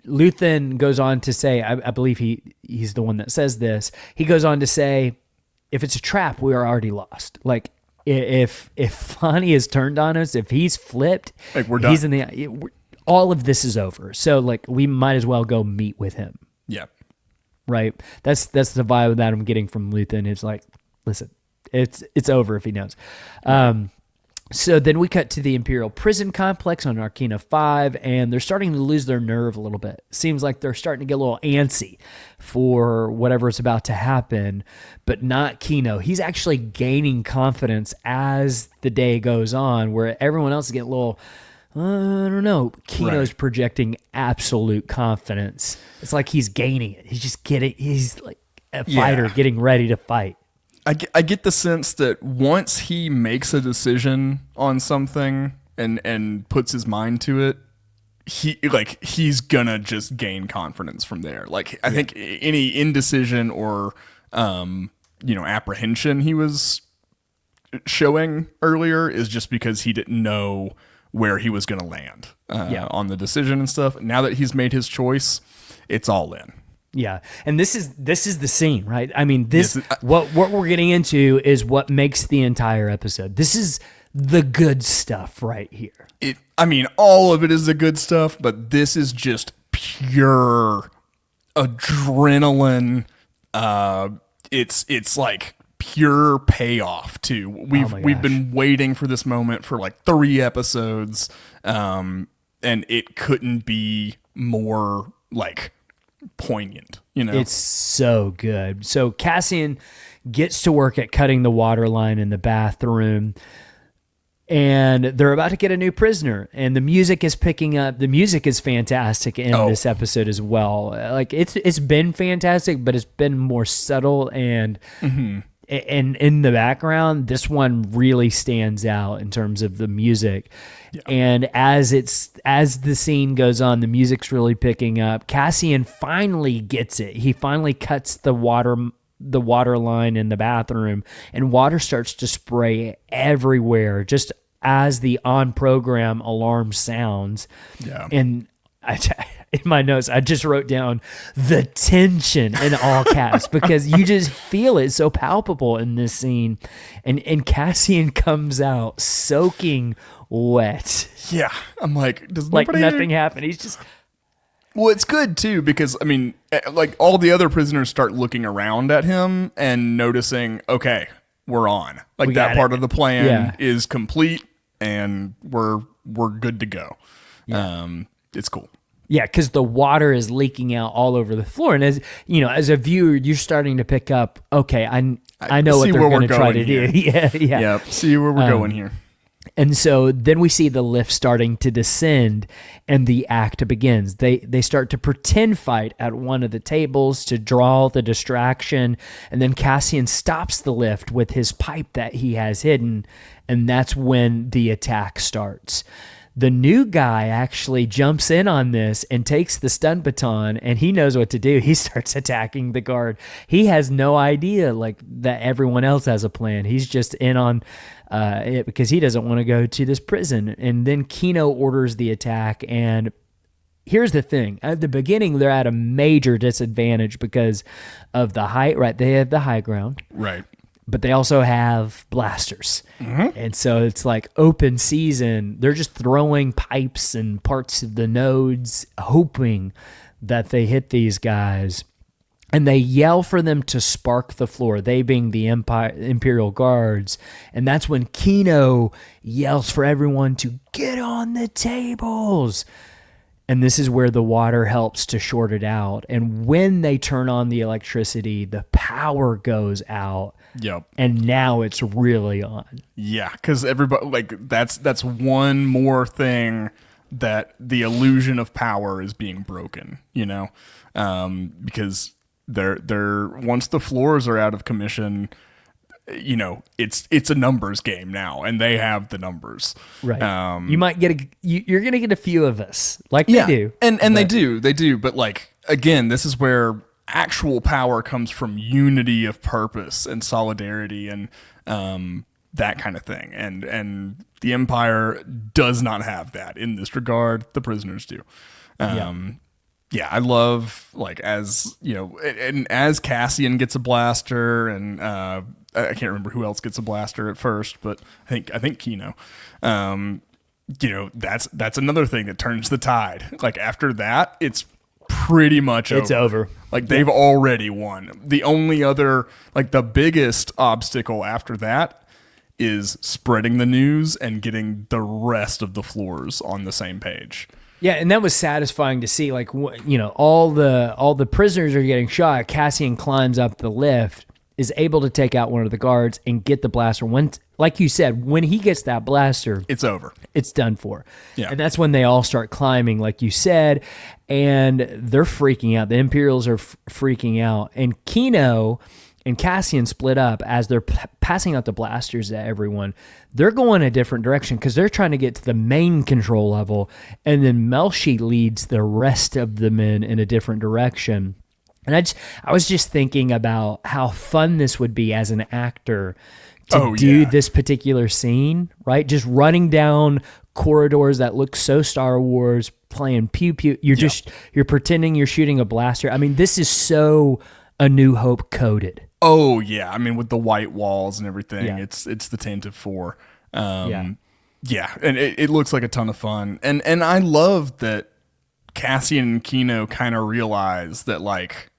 Luthen goes on to say, I believe he's the one that says this. He goes on to say, if it's a trap, we are already lost. Like, if Lonnie is turned on us, if he's flipped, like we're done. All of this is over. So like, we might as well go meet with him. Yeah. Right. That's the vibe that I'm getting from Luthen. It's like, listen, it's over if he knows. So then we cut to the Imperial prison complex on Narkina 5, and they're starting to lose their nerve a little bit. Seems like they're starting to get a little antsy for whatever's about to happen, but not Kino. He's actually gaining confidence as the day goes on, where everyone else is getting a little, I don't know. Kino's projecting absolute confidence. It's like he's gaining it. He's like a fighter getting ready to fight. I get the sense that once he makes a decision on something and puts his mind to it, he's gonna just gain confidence from there. Like I think any indecision or apprehension he was showing earlier is just because he didn't know where he was gonna land on the decision and stuff. Now that he's made his choice, it's all in. Yeah, and this is the scene, right? I mean, what we're getting into is what makes the entire episode. This is the good stuff right here. All of it is the good stuff, but this is just pure adrenaline. It's like pure payoff too. We've been waiting for this moment for like 3 episodes, and it couldn't be more like poignant, It's so good. So Cassian gets to work at cutting the water line in the bathroom. and they're about to get a new prisoner, and the music is picking up. The music is fantastic in this episode as well. Like it's been fantastic, but it's been more subtle and in the background. This one really stands out in terms of the music. Yeah. And as the scene goes on, the music's really picking up. Cassian finally gets it. He finally cuts the water line in the bathroom, and water starts to spray everywhere just as the on-program alarm sounds. Yeah. And in my notes, I just wrote down the tension in all caps because you just feel it so palpable in this scene. And Cassian comes out soaking wet. Yeah. I'm like, does like nothing happen. He's just... Well, it's good, too, because, I mean, like, all the other prisoners start looking around at him and noticing, okay, we're on. Like, that part of the plan is complete, and we're good to go. Yeah. It's cool. Yeah, because the water is leaking out all over the floor. And as you know, as a viewer, you're starting to pick up, okay, I know what they're going to try to do. Yeah. See where we're going here. And so then we see the lift starting to descend and the act begins. They start to pretend fight at one of the tables to draw the distraction. And then Cassian stops the lift with his pipe that he has hidden. And that's when the attack starts. The new guy actually jumps in on this and takes the stun baton, and he knows what to do. He starts attacking the guard. He has no idea like that everyone else has a plan. He's just in on it because he doesn't want to go to this prison. And then Kino orders the attack, and here's the thing. At the beginning, they're at a major disadvantage because of the height, right? They have the high ground. Right. But they also have blasters. Mm-hmm. And so it's like open season. They're just throwing pipes and parts of the nodes, hoping that they hit these guys. And they yell for them to spark the floor, they being the Imperial Guards. And that's when Kino yells for everyone to get on the tables. And this is where the water helps to short it out. And when they turn on the electricity, the power goes out. Yep. And now it's really on. Yeah, because everybody, like, that's one more thing that the illusion of power is being broken, you know? Because they're once the floors are out of commission, you know, it's a numbers game now, and they have the numbers. Right. You might you're going to get a few of us, like they do. And they do. But, like, again, this is where actual power comes from unity of purpose and solidarity and that kind of thing. And the Empire does not have that in this regard. The prisoners do. Yeah, I love, like, as, you know, and as Cassian gets a blaster, and I can't remember who else gets a blaster at first, but I think Kino. You know, that's another thing that turns the tide. Like, after that, it's pretty much over. It's over. Like, they've already won. The only other, like, the biggest obstacle after that is spreading the news and getting the rest of the floors on the same page. Yeah, and that was satisfying to see. Like, you know, all the prisoners are getting shot. Cassian climbs up the lift, is able to take out one of the guards and get the blaster. When, like you said, when he gets that blaster, it's over. It's done for. Yeah. And that's when they all start climbing, like you said, and they're freaking out. The Imperials are freaking out. And Kino and Cassian split up as they're passing out the blasters to everyone. They're going a different direction because they're trying to get to the main control level. And then Melshi leads the rest of the men in a different direction. And I was just thinking about how fun this would be as an actor to do this particular scene, right? Just running down corridors that look so Star Wars, playing pew pew. You're pretending you're shooting a blaster. I mean, this is so A New Hope coded. Oh yeah, I mean, with the white walls and everything, it's the Tantive 4. And it looks like a ton of fun. And I love that Cassian and Kino kind of realize that, like,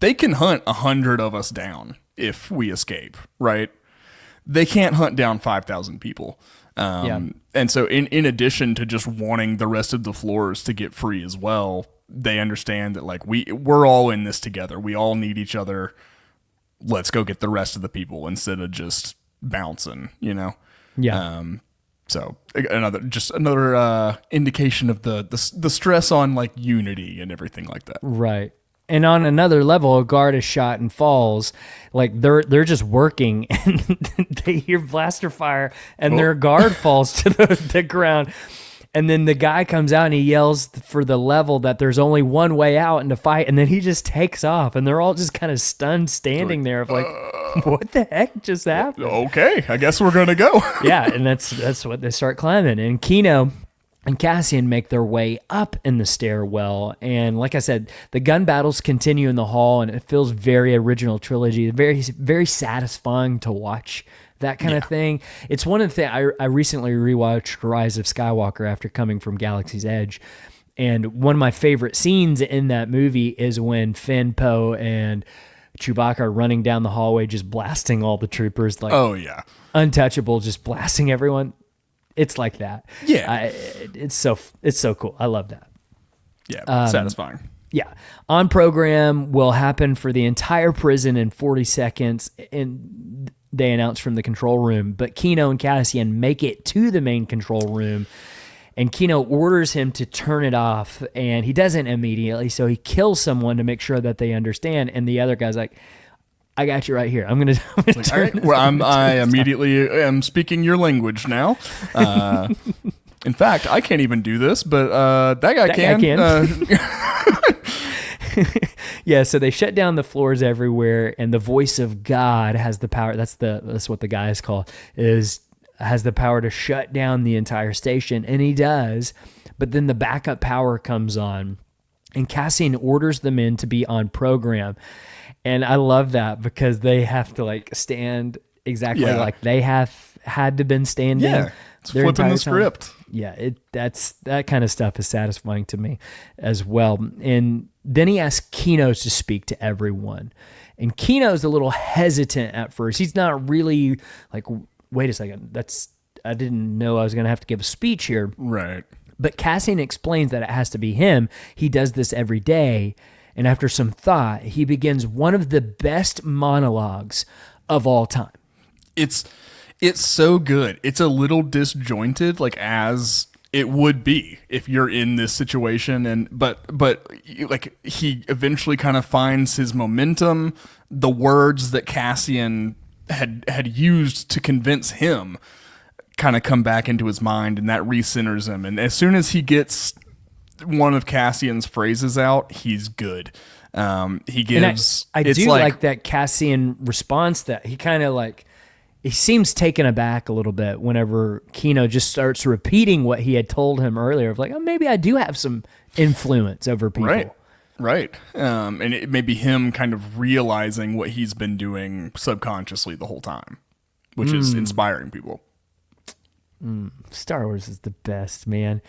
they can hunt 100 of us down if we escape, right? They can't hunt down 5,000 people. And so in addition to just wanting the rest of the floors to get free as well, they understand that, like, we're all in this together. We all need each other. Let's go get the rest of the people instead of just bouncing, you know? Yeah. So another indication of the stress on like unity and everything like that. Right. And on another level, a guard is shot and falls. Like they're just working, and they hear blaster fire, and their guard falls to the ground. And then the guy comes out and he yells for the level that there's only one way out and to fight, and then he just takes off, and they're all just kind of stunned, standing there, of like, what the heck just happened? Okay, I guess we're gonna go. Yeah, and that's what they start climbing. And Kino and Cassian make their way up in the stairwell. And like I said, the gun battles continue in the hall, and it feels very original trilogy, very, very satisfying to watch, that kind of thing. It's one of the things, I recently rewatched Rise of Skywalker after coming from Galaxy's Edge. And one of my favorite scenes in that movie is when Finn, Poe, and Chewbacca are running down the hallway, just blasting all the troopers. Like, oh, yeah. Untouchable, just blasting everyone. It's like that. Yeah. It's so cool. I love that. Yeah, satisfying. Yeah. On program will happen for the entire prison in 40 seconds, and they announce from the control room. But Kino and Cassian make it to the main control room, and Kino orders him to turn it off, and he doesn't immediately, so he kills someone to make sure that they understand, and the other guy's like, I got you right here. I'm gonna like, turn all right, well, I immediately am speaking your language now. In fact, I can't even do this, but that guy can. Yeah, so they shut down the floors everywhere, and the voice of God has the power. That's what the guy is called, has the power to shut down the entire station, and he does. But then the backup power comes on, and Cassian orders the men to be on program. And I love that because they have to like stand exactly like they have had to been standing. Yeah, it's flipping the script. Yeah, that kind of stuff is satisfying to me as well. And then he asks Kino to speak to everyone. And Kino's a little hesitant at first. He's not really like, wait a second, I didn't know I was going to have to give a speech here. Right. But Cassian explains that it has to be him. He does this every day. And after some thought, he begins one of the best monologues of all time. It's so good. It's a little disjointed, like as it would be if you're in this situation, but like he eventually kind of finds his momentum. The words that Cassian had used to convince him kind of come back into his mind, and that recenters him. And as soon as he gets one of Cassian's phrases out, he's good. He gives. I do like that Cassian response. That he kind of like, he seems taken aback a little bit whenever Kino just starts repeating what he had told him earlier. Of like, oh, maybe I do have some influence over people. Right. And it may be him kind of realizing what he's been doing subconsciously the whole time, which is inspiring people. Star Wars is the best, man.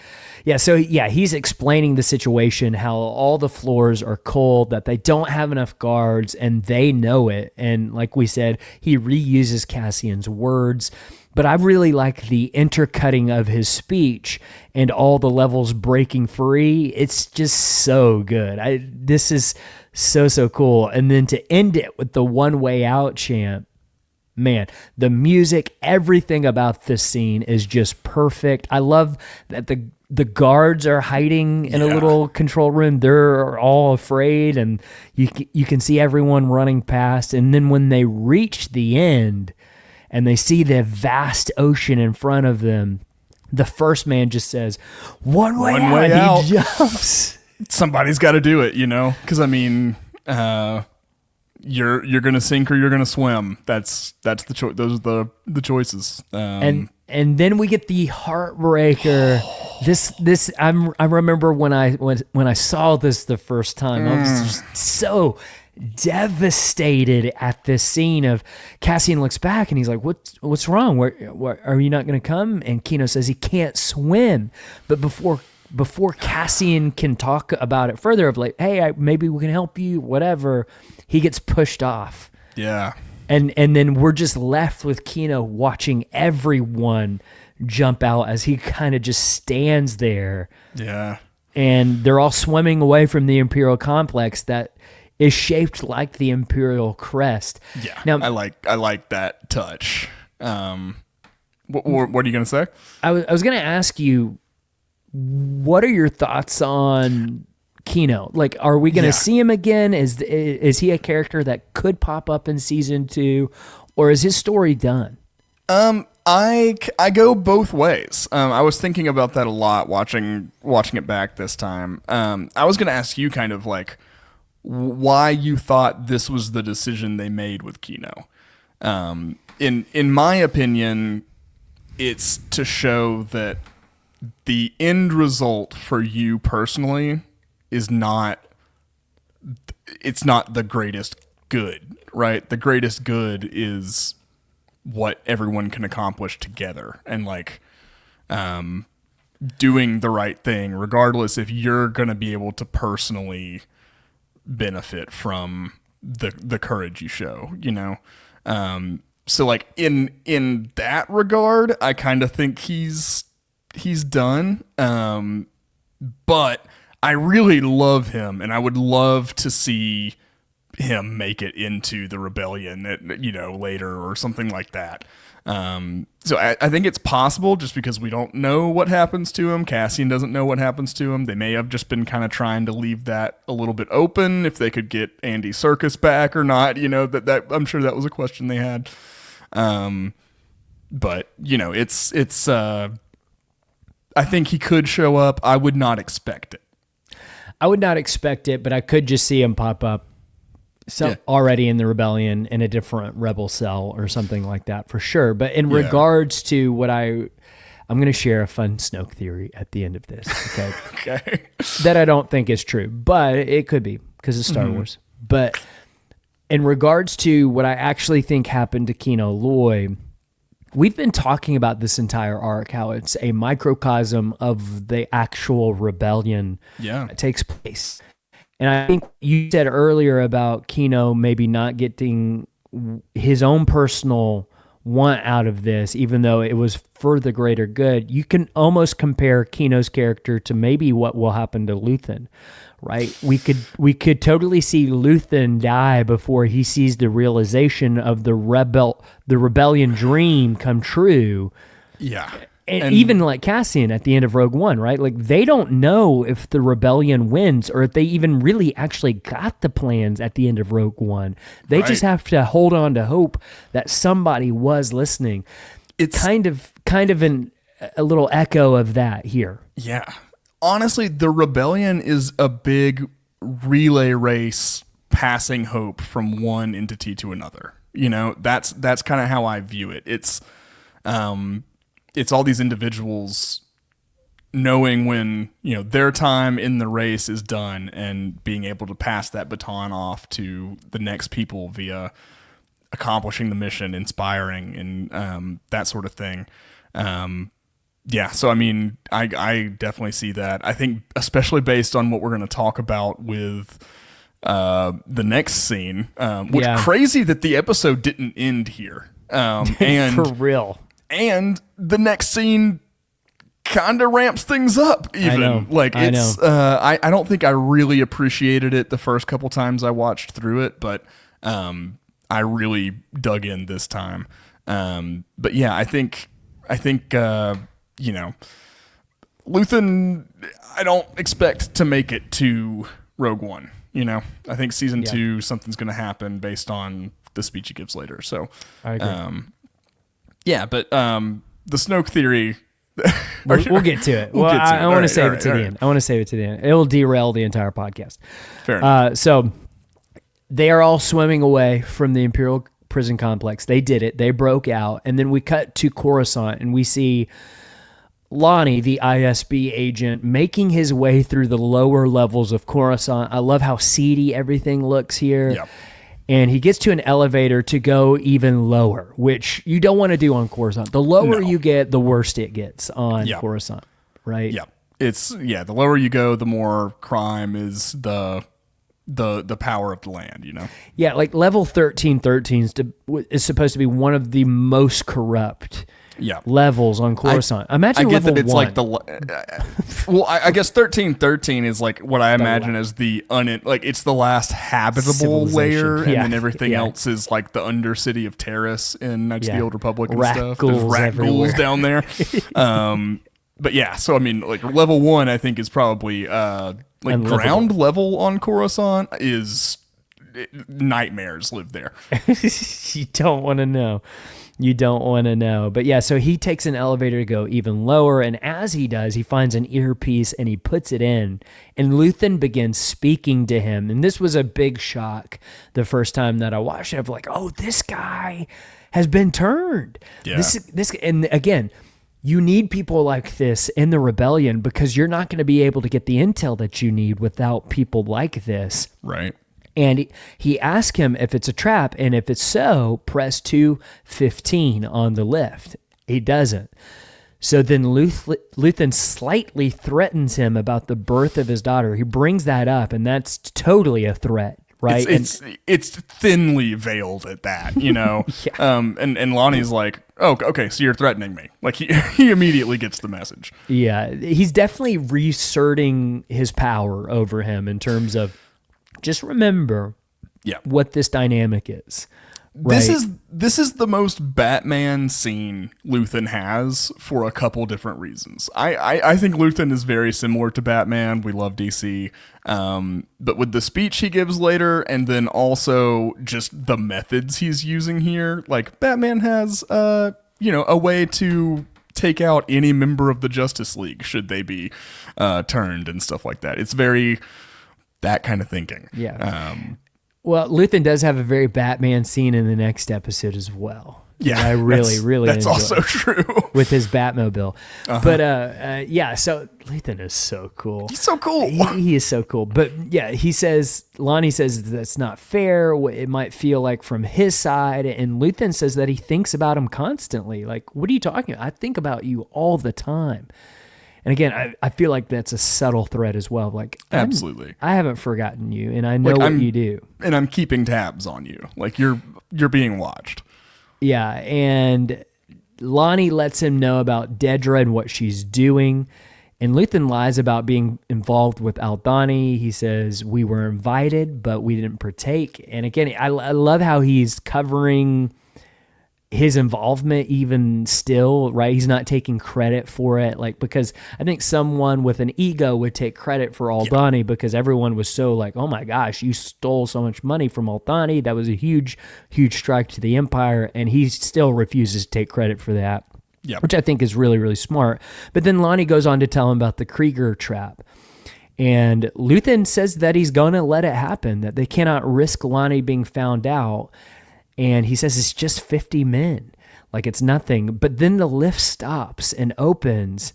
Yeah, so he's explaining the situation, how all the floors are cold, that they don't have enough guards, and they know it. And like we said, he reuses Cassian's words. But I really like the intercutting of his speech and all the levels breaking free. It's just so good. This is so cool. And then to end it with the one way out chant. Man, the music, everything about this scene is just perfect. I love that the guards are hiding in a little control room. They're all afraid, and you can see everyone running past. And then when they reach the end and they see the vast ocean in front of them, the first man just says, one way out. He jumps. Somebody's got to do it, because I mean... You're gonna sink or you're gonna swim. That's the choice. Those are the choices. And then we get the heartbreaker. This I remember when I saw this the first time. I was just so devastated at this scene of Cassian looks back and he's like, "What's wrong? Where are you not gonna come?" And Kino says he can't swim. But before Cassian can talk about it further of like, hey, maybe we can help you, whatever, he gets pushed off. Yeah. And then we're just left with Kino watching everyone jump out as he kind of just stands there. Yeah. And they're all swimming away from the Imperial complex that is shaped like the Imperial crest. Yeah. Now, I like that touch. What are you going to say? I was going to ask you, what are your thoughts on Kino? Like, are we going to see him again? Is he a character that could pop up in season 2, or is his story done? I go both ways. I was thinking about that a lot watching it back this time. I was going to ask you kind of like why you thought this was the decision they made with Kino. In my opinion, it's to show that the end result for you personally is not the greatest good, right? The greatest good is what everyone can accomplish together, and like doing the right thing, regardless if you're going to be able to personally benefit from the courage you show, you know? So like in that regard, I kind of think he's done. But I really love him, and I would love to see him make it into the rebellion later or something like that. So I think it's possible, just because we don't know what happens to him. Cassian doesn't know what happens to him. They may have just been kind of trying to leave that a little bit open, if they could get Andy Serkis back or not. That I'm sure that was a question they had. But it's I think he could show up. I would not expect it. But I could just see him pop up already in the rebellion in a different rebel cell or something like that for sure. But in regards to what I'm going to share a fun Snoke theory at the end of this. Okay. Okay. That I don't think is true, but it could be because of Star Wars. But in regards to what I actually think happened to Kino Loy, we've been talking about this entire arc, how it's a microcosm of the actual rebellion that takes place. And I think you said earlier about Kino maybe not getting his own personal want out of this, even though it was for the greater good. You can almost compare Kino's character to maybe what will happen to Luthen, right? We could totally see Luthen die before he sees the realization of the rebellion dream come true. Yeah. And even like Cassian at the end of Rogue One, right? Like, they don't know if the rebellion wins or if they even really actually got the plans at the end of Rogue One. They just have to hold on to hope that somebody was listening. It's kind of a little echo of that here. Yeah. Honestly, the rebellion is a big relay race, passing hope from one entity to another. That's kind of how I view it. It's all these individuals knowing when, their time in the race is done and being able to pass that baton off to the next people via accomplishing the mission, inspiring, and that sort of thing. So I mean, I definitely see that. I think especially based on what we're going to talk about with the next scene, which crazy that the episode didn't end here. And for real. And the next scene kind of ramps things up even. I don't think I really appreciated it the first couple times I watched through it, but I really dug in this time. But yeah, I think Luthen, I don't expect to make it to Rogue One. I think season 2, something's going to happen based on the speech he gives later. So I agree. But the Snoke theory. We'll get to it. I want to save it to the end. I want to save it to the end. It'll derail the entire podcast. Fair enough. So they are all swimming away from the Imperial prison complex. They did it. They broke out. And then we cut to Coruscant, and we see Lonnie, the ISB agent, making his way through the lower levels of Coruscant. I love how seedy everything looks here. Yep. And he gets to an elevator to go even lower, which you don't want to do on Coruscant. The lower you get, the worse it gets on Coruscant, right? Yeah. The lower you go, the more crime is the power of the land, Yeah, like level 1313 is supposed to be one of the most corrupt levels on Coruscant. Imagine I get level that it's 1. like well, I guess 1313 is like what I imagine as it's the last habitable layer, and then everything else is like the undercity of Terrace in Knights of the Old Republic and rat stuff. Ghouls There's rat everywhere. ghouls down there. But yeah, so I mean, like level 1, I think is probably ground level on Coruscant is nightmares live there. You don't want to know. You don't want to know. But yeah, so he takes an elevator to go even lower, and as he does, he finds an earpiece and he puts it in, and Luthen begins speaking to him. And this was a big shock the first time that I watched it. I'm like, oh, this guy has been turned. Yeah. This, and again, you need people like this in the rebellion because you're not going to be able to get the intel that you need without people like this. Right. And he asked him if it's a trap, and if it's so, press 215 on the lift. He doesn't. So then Luthen slightly threatens him about the birth of his daughter. He brings that up, and that's totally a threat, right? It's thinly veiled at that, you know? And Lonnie's like, oh, okay, so you're threatening me. Like, he immediately gets the message. Yeah, he's definitely reasserting his power over him in terms of, just remember what this dynamic is. Right? This is the most Batman scene Luthen has for a couple different reasons. I think Luthen is very similar to Batman. We love DC. But with the speech he gives later, and then also just the methods he's using here, like Batman has a way to take out any member of the Justice League should they be turned and stuff like that. It's very that kind of thinking. Yeah. Well, Luthen does have a very Batman scene in the next episode as well. Yeah, I really that's enjoy also true with his Batmobile. But yeah, so Luthen is so cool. He's so cool. He is so cool. But yeah, Lonnie says that's not fair. It might feel like from his side, and Luthen says that he thinks about him constantly. Like, what are you talking about? I think about you all the time. And again, I feel like that's a subtle threat as well. Like, absolutely, I haven't forgotten you, and I know what you do, and I'm keeping tabs on you. Like you're being watched. Yeah, and Lonnie lets him know about Dedra and what she's doing, and Luthen lies about being involved with Aldhani. He says we were invited, but we didn't partake. And again, I love how he's covering his involvement even still, right? He's not taking credit for it, like, because I think someone with an ego would take credit for Aldhani because everyone was so like, oh my gosh, you stole so much money from Aldhani. That was a huge, huge strike to the Empire, and he still refuses to take credit for that, which I think is really, really smart. But then Lonnie goes on to tell him about the Krieger trap. And Luthen says that he's going to let it happen, that they cannot risk Lonnie being found out. And he says it's just 50 men, like it's nothing. But then the lift stops and opens,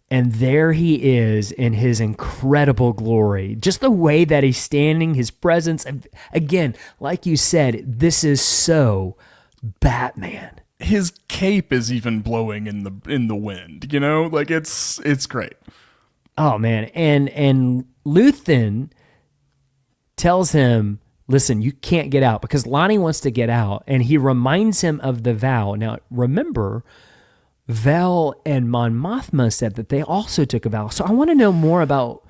and there he is in his incredible glory. Just the way that he's standing, his presence. Again, like you said, this is so Batman. His cape is even blowing in the wind, you know? Like it's great. Oh man. And Luthen tells him, listen, you can't get out, because Lonnie wants to get out, and he reminds him of the vow. Now, remember, Vel and Mon Mothma said that they also took a vow. So I want to know more about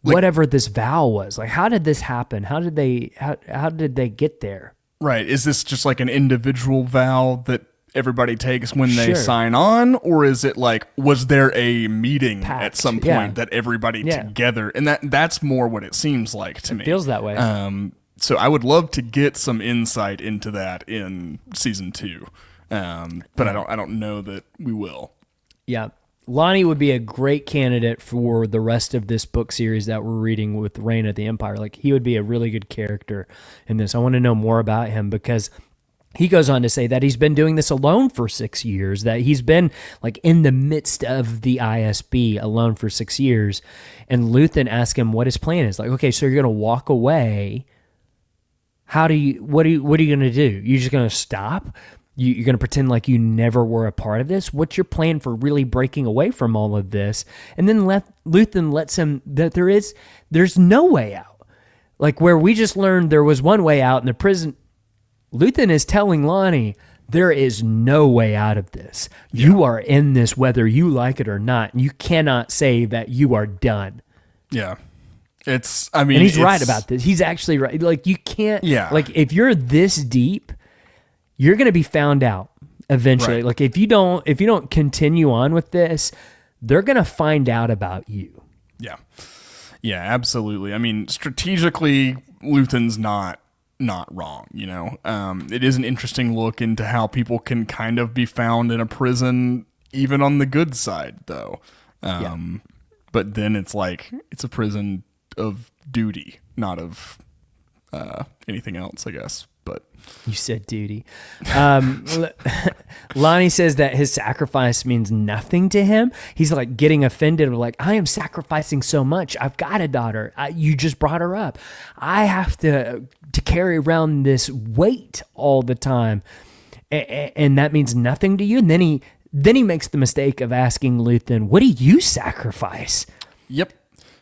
whatever this vow was. Like, how did this happen? How did they get there? Right. Is this just like an individual vow that everybody takes when they sign on, or is it like, was there a meeting at some point that everybody together? And that's more what it seems like to me. It feels that way. So I would love to get some insight into that in season 2, but I don't know that we will. Yeah, Lonnie would be a great candidate for the rest of this book series that we're reading with Reign of the Empire. Like, he would be a really good character in this. I want to know more about him, because he goes on to say that he's been doing this alone for 6 years, that he's been like in the midst of the ISB alone for 6 years. And Luthen asks him what his plan is. Like, okay, so you're going to walk away. What are you going to do? You're just going to stop? You're going to pretend like you never were a part of this? What's your plan for really breaking away from all of this? And then Luthen lets him that there's no way out. Like, where we just learned there was one way out in the prison, Luthen is telling Lonnie there is no way out of this. You are in this whether you like it or not. You cannot say that you are done. Yeah. And he's right about this. He's actually right. Like, you can't, like, if you're this deep, you're going to be found out eventually. Right. Like, if you don't continue on with this, they're going to find out about you. Yeah. Yeah, absolutely. I mean, strategically, Luthen's not wrong, you know. It is an interesting look into how people can kind of be found in a prison, even on the good side, though. But then it's like, it's a prison of duty, not of anything else, I guess. But you said duty. Lonnie says that his sacrifice means nothing to him. He's like getting offended. Like, I am sacrificing so much. I've got a daughter. You just brought her up. I have to carry around this weight all the time, and that means nothing to you. And then he makes the mistake of asking Luthen, "What do you sacrifice?" Yep.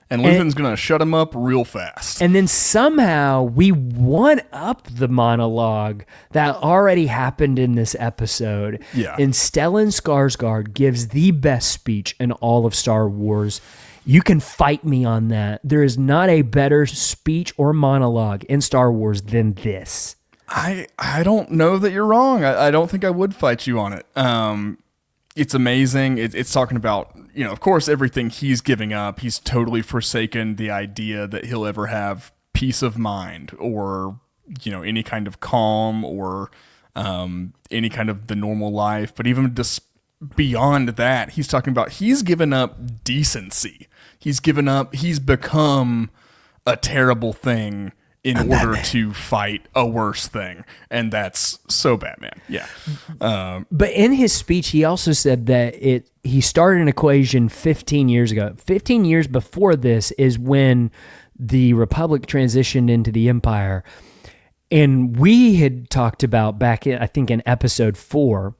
And Luthen's going to shut him up real fast. And then somehow we one up the monologue that already happened in this episode. Yeah. And Stellan Skarsgård gives the best speech in all of Star Wars. You can fight me on that. There is not a better speech or monologue in Star Wars than this. I don't know that you're wrong. I don't think I would fight you on it. It's amazing. It's talking about, you know, of course, everything he's giving up. He's totally forsaken the idea that he'll ever have peace of mind or, you know, any kind of calm or any kind of the normal life. But even just beyond that, he's talking about he's given up decency. He's become a terrible thing in order to fight a worse thing. And that's so Batman. Yeah. But in his speech, he also said that he started an equation 15 years ago. 15 years before this is when the Republic transitioned into the Empire. And we had talked about back in, I think in episode 4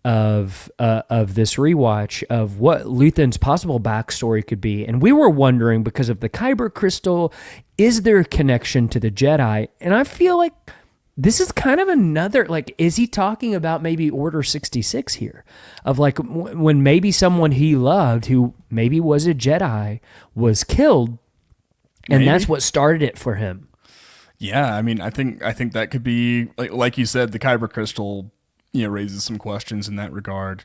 of this rewatch of what Luthen's possible backstory could be. And we were wondering, because of the Kyber crystal, is there a connection to the Jedi? And I feel like this is kind of another, like, is he talking about maybe Order 66 here? Of like when maybe someone he loved who maybe was a Jedi was killed, and that's what started it for him. Yeah, I mean, I think that could be, like you said, the Kyber crystal, you know, raises some questions in that regard.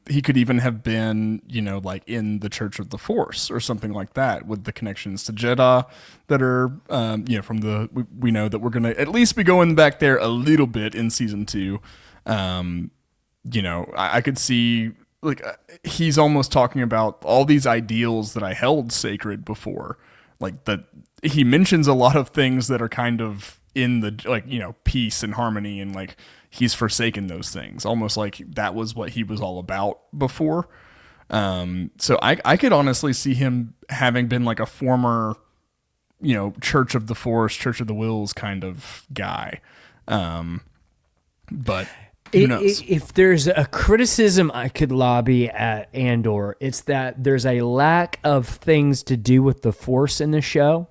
He could even have been, you know, like in the Church of the Force or something like that, with the connections to Jeddah that are, you know, from we know that we're going to at least be going back there a little bit in season 2. You know, I could see, like, he's almost talking about all these ideals that I held sacred before. Like, he mentions a lot of things that are kind of in the, like, you know, peace and harmony, and like he's forsaken those things, almost like that was what he was all about before. So I could honestly see him having been like a former, you know, Church of the Force, Church of the Wills kind of guy. But who knows? If there's a criticism I could lobby at Andor, it's that there's a lack of things to do with the Force in the show.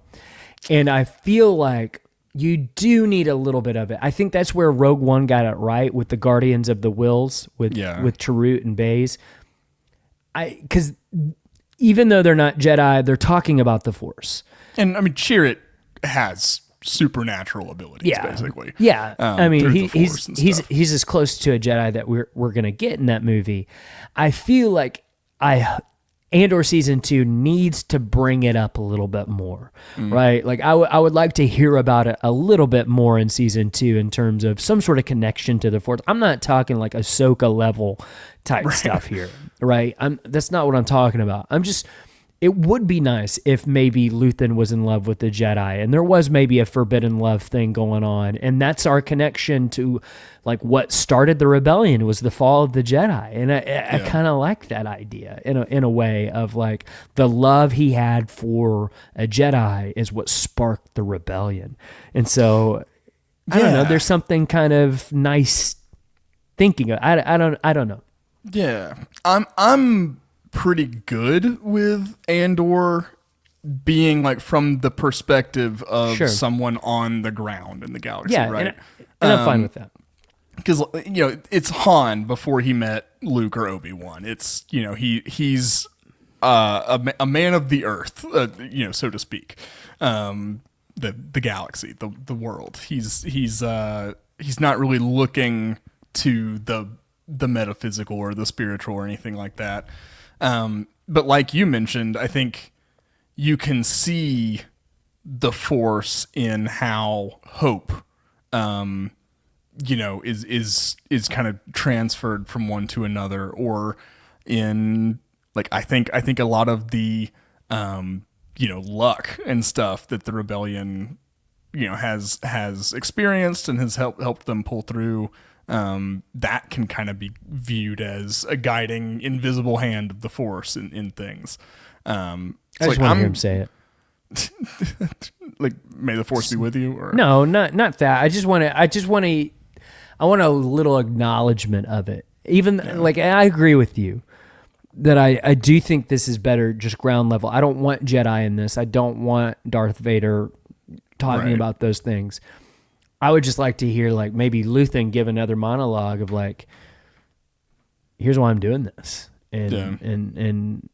And I feel like you do need a little bit of it. I think that's where Rogue One got it right with the Guardians of the Wills, with Chirrut and Baze. Because even though they're not Jedi, they're talking about the Force. And I mean, Chirrut has supernatural abilities, basically. Yeah, I mean, he's as close to a Jedi that we're gonna get in that movie. I feel like Andor season 2 needs to bring it up a little bit more, right? Like I would like to hear about it a little bit more in season 2 in terms of some sort of connection to the Force. I'm not talking like Ahsoka level type stuff here, right? That's not what I'm talking about. It would be nice if maybe Luthen was in love with the Jedi and there was maybe a forbidden love thing going on. And that's our connection to like what started the rebellion was the fall of the Jedi. And I kind of like that idea in a way of like the love he had for a Jedi is what sparked the rebellion. And so I don't know, there's something kind of nice thinking. I don't know. Yeah. I'm pretty good with Andor being like from the perspective of someone on the ground in the galaxy, right? And I'm fine with that. because it's Han before he met Luke or Obi-Wan. It's he's a man of the earth, so to speak, the galaxy, the world. He's not really looking to the metaphysical or the spiritual or anything like that. But like you mentioned, I think you can see the Force in how hope, is kind of transferred from one to another, or in like I think a lot of the luck and stuff that the rebellion has experienced and has helped them pull through. That can kind of be viewed as a guiding invisible hand of the Force in things. I just want to hear him say it. Like, may the Force be with you, or no, not that. I want a little acknowledgement of it. Even like, I agree with you that I do think this is better, just ground level. I don't want Jedi in this. I don't want Darth Vader talking about those things. I would just like to hear, like, maybe Luthen give another monologue of like, here's why I'm doing this, and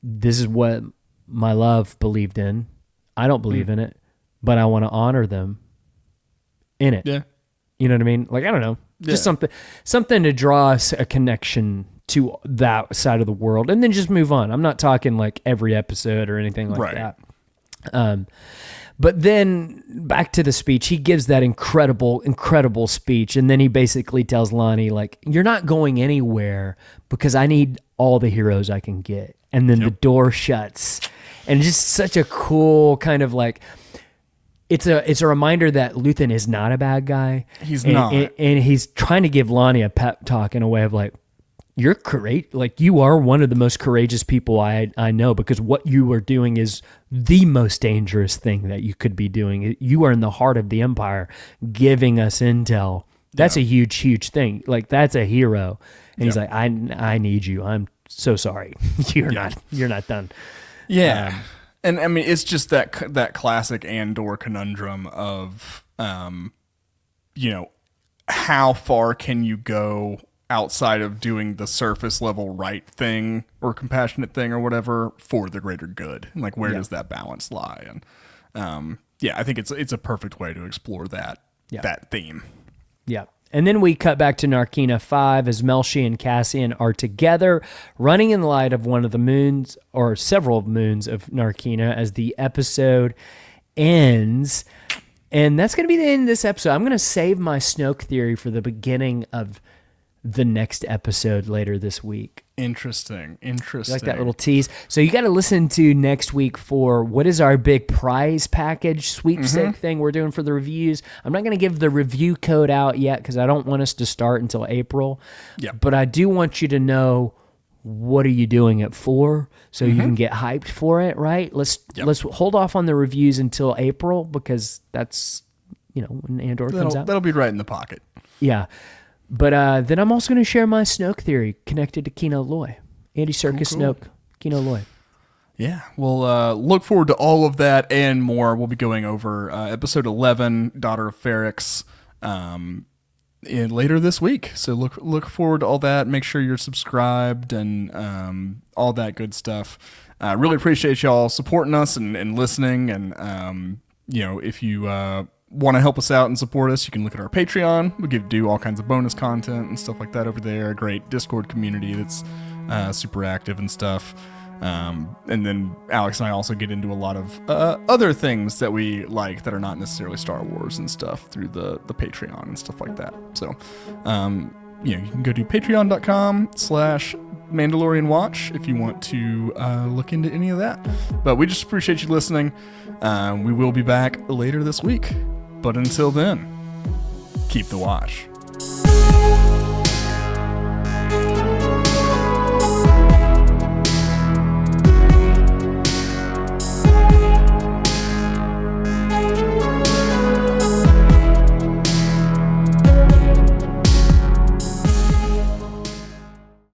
this is what my love believed in. I don't believe in it, but I want to honor them in it. Yeah. You know what I mean? Like, I don't know, just something to draw us a connection to that side of the world, and then just move on. I'm not talking like every episode or anything like that. But then back to the speech, he gives that incredible speech. And then he basically tells Lonnie, like, you're not going anywhere because I need all the heroes I can get. And then the door shuts, and just such a cool kind of like, it's a reminder that Luthen is not a bad guy. He's not. And he's trying to give Lonnie a pep talk in a way of like, you're courageous. Like, you are one of the most courageous people I know, because what you are doing is the most dangerous thing that you could be doing. You are in the heart of the Empire, giving us intel. That's a huge thing. Like, that's a hero. And he's like, I need you. I'm so sorry. You're not done. Yeah. And I mean, it's just that classic Andor conundrum of, how far can you go outside of doing the surface level right thing or compassionate thing or whatever for the greater good? And like, where does that balance lie? And I think it's a perfect way to explore that theme. Yeah. And then we cut back to Narkina 5 as Melshi and Cassian are together, running in the light of one of the moons, or several moons of Narkina, as the episode ends. And that's going to be the end of this episode. I'm going to save my Snoke theory for the beginning of the next episode later this week. Interesting. You like that little tease? So you got to listen to next week for what is our big prize package sweepstake thing we're doing for the reviews. I'm not going to give the review code out yet because I don't want us to start until April. Yep. But I do want you to know, what are you doing it for, so you can get hyped for it, right? Let's hold off on the reviews until April, because that's, when Andor comes out. That'll be right in the pocket. Yeah. But then I'm also going to share my Snoke theory connected to Kino Loy. Andy Serkis, cool. Snoke, Kino Loy. Yeah, we'll look forward to all of that and more. We'll be going over episode 11, Daughter of Ferrix, later this week. So look forward to all that. Make sure you're subscribed and all that good stuff. Really appreciate y'all supporting us and listening. And if you want to help us out and support us, you can look at our Patreon. We do all kinds of bonus content and stuff like that over there. A great Discord community that's super active and stuff. And then Alex and I also get into a lot of other things that we like that are not necessarily Star Wars and stuff through the Patreon and stuff like that. So, you can go to patreon.com/Mandalorian Watch if you want to look into any of that. But we just appreciate you listening. We will be back later this week. But until then, keep the watch.